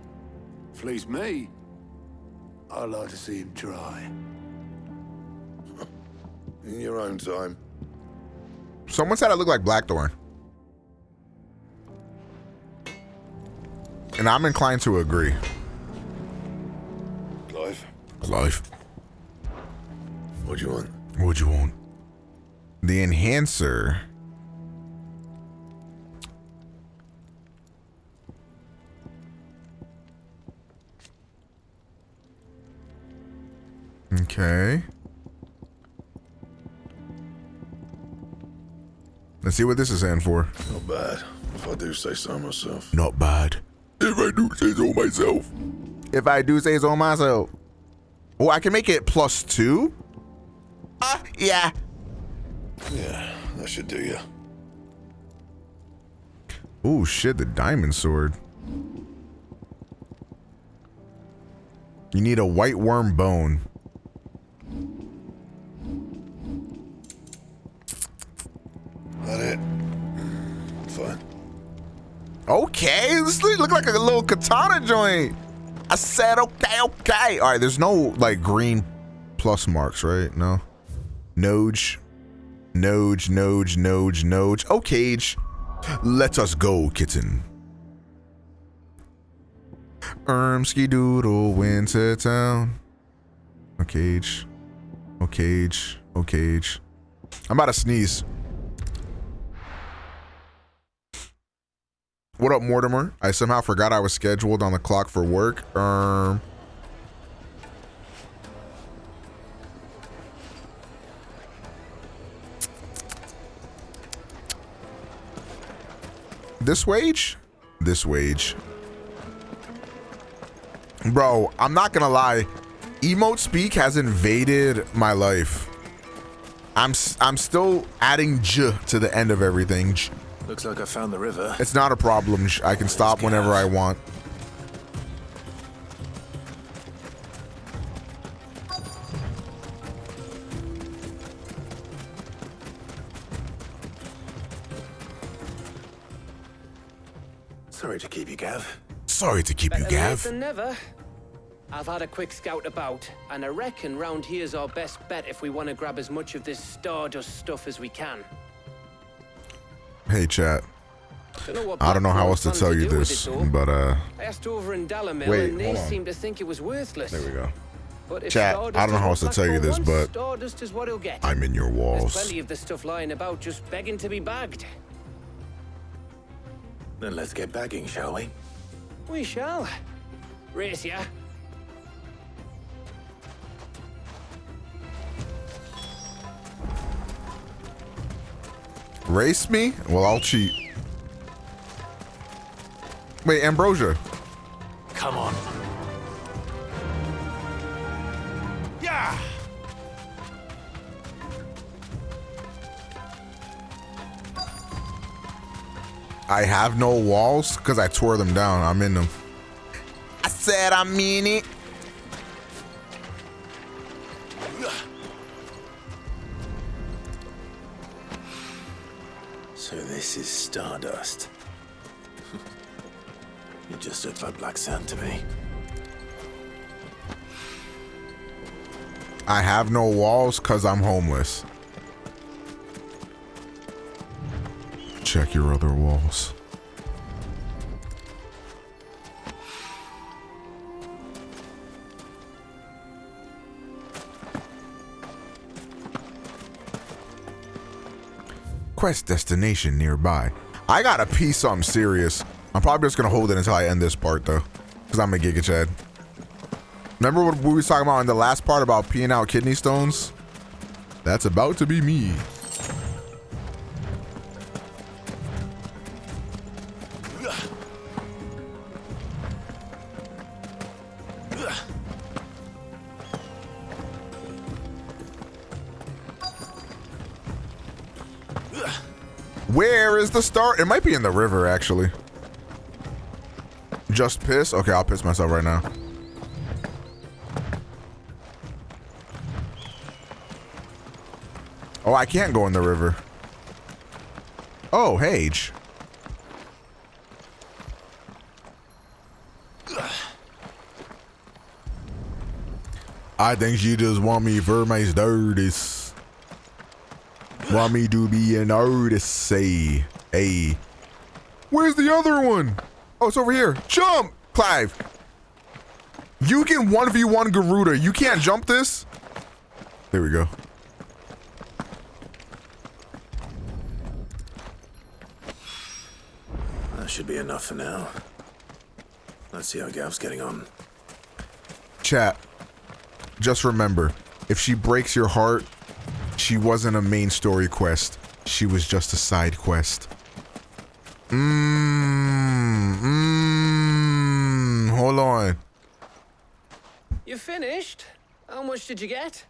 Fleece me? I'd like to see him try. In your own time. Someone said I look like Blackthorn. And I'm inclined to agree. Clive. What'd you want? What'd you want? The enhancer. Okay. Let's see what this is in for. Not bad, if I do say so myself. Not bad. If I do say so myself. If I do say so myself. Oh, I can make it +2? Yeah. Yeah, that should do you. Oh, shit, the diamond sword. You need a white worm bone. That it? Fine. Okay, this look like a little katana joint. I said okay. All right, there's no like green plus marks, right? No. Noj. Okay, let us go, kitten. Ski doodle, winter town. Okay. I'm about to sneeze. What up, Mortimer? I somehow forgot I was scheduled on the clock for work. This wage? This wage. Bro, I'm not gonna lie. Emote speak has invaded my life. I'm still adding j to the end of everything. Looks like I found the river. It's not a problem. I can stop whenever I want. Sorry to keep you, Gav. Sorry to keep you, Better late Gav. than never. I've had a quick scout about, and I reckon round here's our best bet if we want to grab as much of this stardust stuff as we can. Hey, chat. I don't know how else to tell you this, but I asked over in Dalamil, wait, and they hold on. seemed to think it was worthless. There we go. But if Chat, stardust I don't know is how what else to tell you Blackthorn this, wants, but stardust is what he'll get. I'm in your There's walls. plenty of the stuff lying about, just begging to be bagged. Then let's get bagging, shall we? We shall. Race ya. Race me? Well, I'll cheat. Wait, Ambrosia. Come on. Yeah. I have no walls because I tore them down. I'm in them. I said I mean it. So this is stardust. You just look like black sand to me. I have no walls because I'm homeless. Check your other walls. Quest destination nearby. I gotta pee something serious. I'm probably just gonna hold it until I end this part though, because I'm a Giga Chad. Remember what we were talking about in the last part about peeing out kidney stones? That's about to be me. Where is the start? It might be in the river, actually. Just piss? Okay, I'll piss myself right now. Oh, I can't go in the river. Oh, Hage. I think she just want me for my dirties. Want me to be an artist, say. Hey. Where's the other one? Oh, it's over here. Jump, Clive. You can 1v1 Garuda. You can't jump this? There we go. That should be enough for now. Let's see how Gav's getting on. Chat. Just remember, if she breaks your heart, she wasn't a main story quest. She was just a side quest. Hold on. You finished? How much did you get?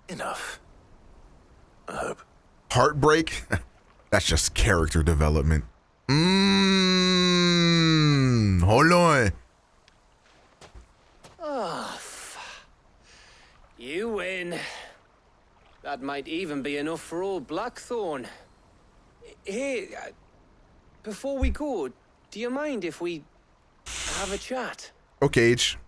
Enough. I hope. Heartbreak? That's just character development. Hold on. Oh, you win. That might even be enough for old Blackthorn. Hey, before we go, do you mind if we have a chat? Okay, H.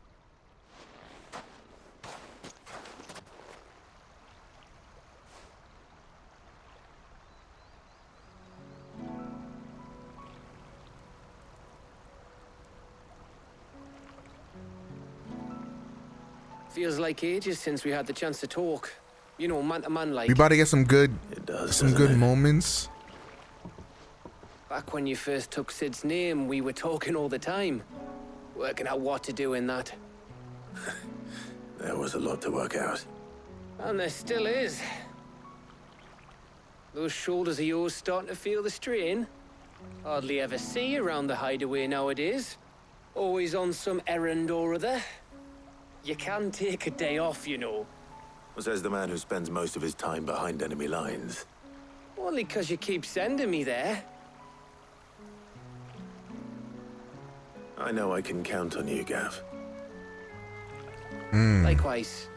Feels like ages since we had the chance to talk. You know, man to man like. We about to get some good, doesn't it? moments. Back when you first took Sid's name, we were talking all the time. Working out what to do in that. There was a lot to work out. And there still is. Those shoulders of yours starting to feel the strain. Hardly ever see you around the hideaway nowadays. Always on some errand or other. You can take a day off, you know. Says the man who spends most of his time behind enemy lines. Only 'cause you keep sending me there. I know I can count on you, Gav. Likewise.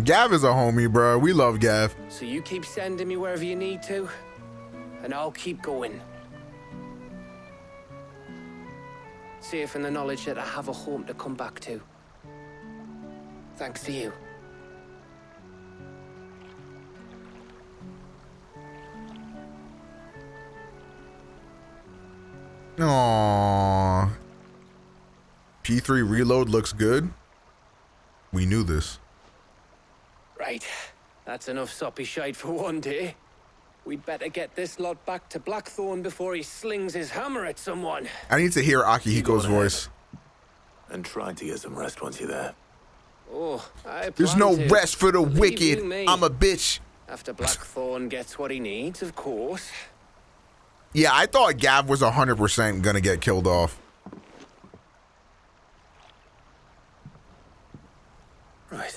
Gav is a homie, bro. We love Gav. So you keep sending me wherever you need to, and I'll keep going. Safe in the knowledge that I have a home to come back to. Thanks to you. Aww. P3 reload looks good. We knew this. Right. That's enough soppy shite for one day. We'd better get this lot back to Blackthorn before he slings his hammer at someone. I need to hear Akihiko's voice. And try to get some rest once you're there. Oh, There's no rest for the wicked. I'm a bitch. After Blackthorn gets what he needs, of course. Yeah, I thought Gav was 100% gonna get killed off. Right.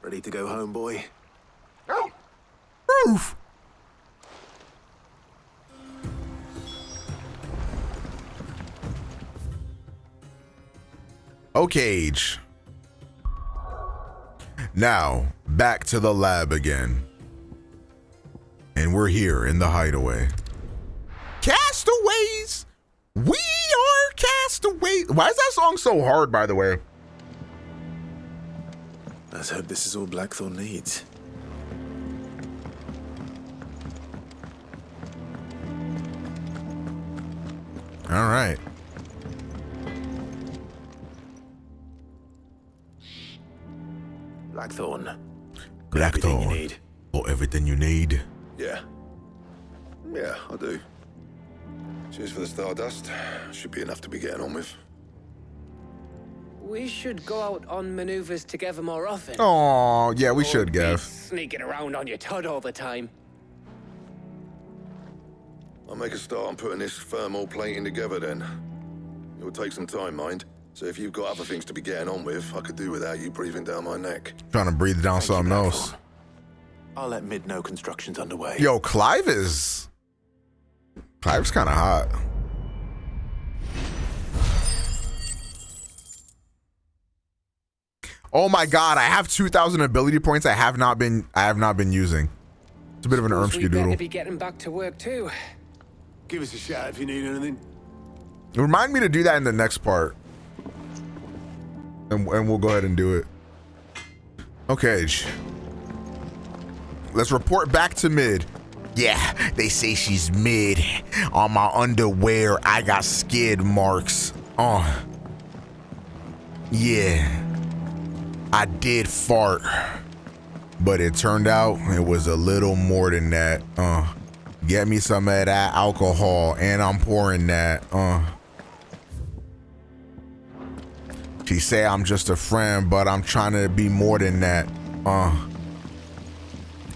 Ready to go home, boy? Oof. Okay, Age. Now, back to the lab again. And we're here in the hideaway. Castaways! We are castaways! Why is that song so hard, by the way? Let's hope this is all Blackthorn needs. All right. Blackthorn. Blackthorn. Or everything you need. Yeah. Yeah, I do. Cheers for the Stardust. Should be enough to be getting on with. We should go out on maneuvers together more often. Oh, yeah, we should, Gav. Sneaking around on your tud all the time. I'll make a start on putting this thermal plating together then. It will take some time, mind. So if you've got other things to be getting on with, I could do without you breathing down my neck. Trying to breathe down something else. I'll let Mid know construction's underway. Yo, Clive's kind of hot. Oh my god, I have 2,000 ability points I have not been using. It's a bit of an We Ermsky better doodle. be getting back to work too. Give us a shout if you need anything. Remind me to do that in the next part. And we'll go ahead and do it. Okay. Let's report back to Mid. Yeah, they say she's mid. On my underwear, I got skid marks. Yeah. I did fart. But it turned out it was a little more than that. Get me some of that alcohol and I'm pouring that. She say I'm just a friend, but I'm trying to be more than that.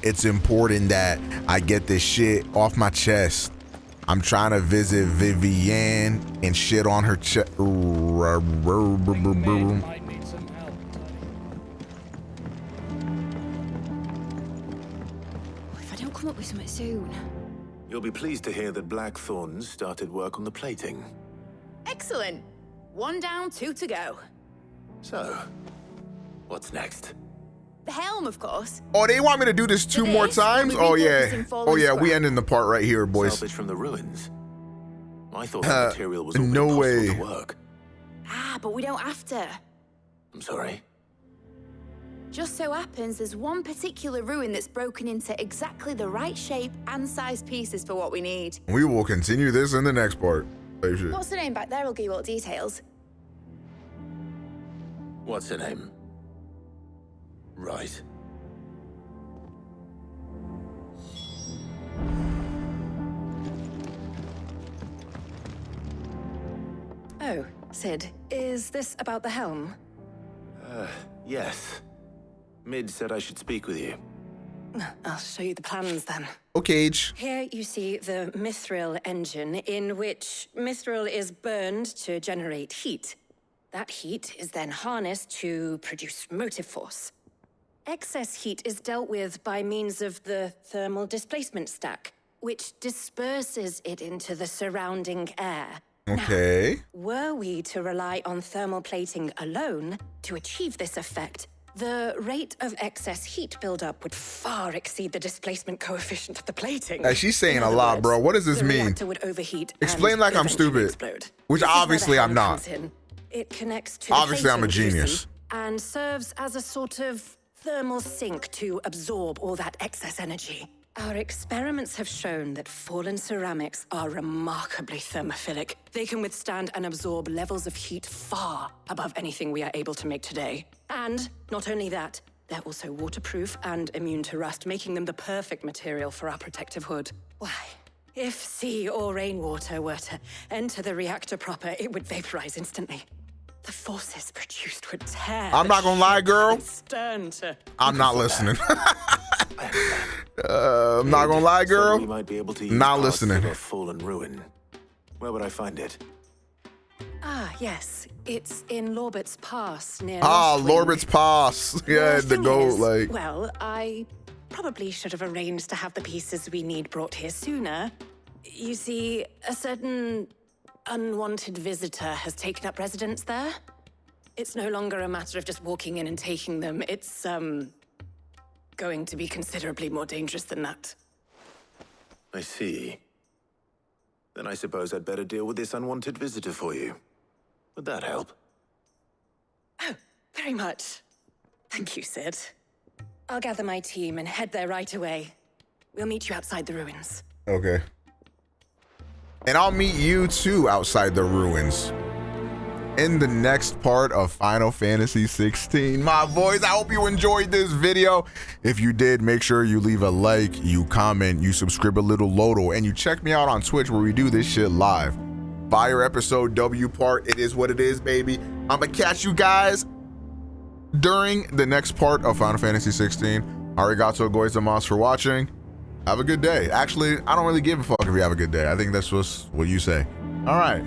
It's important that I get this shit off my chest. I'm trying to visit Vivienne and shit on her chest. If I don't come up with something soon. You'll be pleased to hear that Blackthorn started work on the plating. Excellent. 1 down, 2 to go. So, what's next? The helm, of course. Oh, they want me to do this 2 more times? Oh yeah. Oh yeah, we ending the part right here, boys. Salvage from the ruins. I thought that material was all no impossible way. to work. But we don't have to. I'm sorry. Just so happens there's one particular ruin that's broken into exactly the right shape and size pieces for what we need. We will continue this in the next part. Oh, shit. What's the name back there? I'll give you all details. What's her name? Right. Oh, Sid, is this about the helm? Yes. Mid said I should speak with you. I'll show you the plans then. Okay. Here you see the mithril engine, in which mithril is burned to generate heat. That heat is then harnessed to produce motive force. Excess heat is dealt with by means of the thermal displacement stack, which disperses it into the surrounding air. Okay. Now, were we to rely on thermal plating alone to achieve this effect, the rate of excess heat buildup would far exceed the displacement coefficient of the plating. She's saying In a other lot, words, bro. What does this the mean? reactor would overheat Explain and like I'm eventually stupid. explode. Which This is where the obviously I'm helm not. comes in. It connects to the Obviously, I'm a plating, you see, genius. and serves as a sort of thermal sink to absorb all that excess energy. Our experiments have shown that fallen ceramics are remarkably thermophilic. They can withstand and absorb levels of heat far above anything we are able to make today. And not only that, they're also waterproof and immune to rust, making them the perfect material for our protective hood. Why? If sea or rainwater were to enter the reactor proper, it would vaporize instantly. The forces produced would tear. I'm not gonna lie, girl. Stern to... I'm not listening. I'm not gonna lie, girl. We might be able to use Not parts listening. of a fallen ruin. Where would I find it? Ah, yes. It's in Lorbert's Pass near Ah, Lostwing. Lorbert's Pass. Yeah, the thing gold, is, like. Well, I probably should have arranged to have the pieces we need brought here sooner. You see, a certain unwanted visitor has taken up residence there. It's no longer a matter of just walking in and taking them. It's, going to be considerably more dangerous than that. I see. Then I suppose I'd better deal with this unwanted visitor for you. Would that help? Oh, very much. Thank you, Sid. I'll gather my team and head there right away. We'll meet you outside the ruins. Okay. And I'll meet you too outside the ruins in the next part of Final Fantasy 16. My boys, I hope you enjoyed this video. If you did, make sure you leave a like, you comment, you subscribe a little Lodo, and you check me out on Twitch where we do this shit live. Fire episode W part. It is what it is, baby. I'm gonna catch you guys during the next part of Final Fantasy 16. Arigato gozaimasu for watching. Have a good day. Actually, I don't really give a fuck if you have a good day. I think that's just what you say. All right.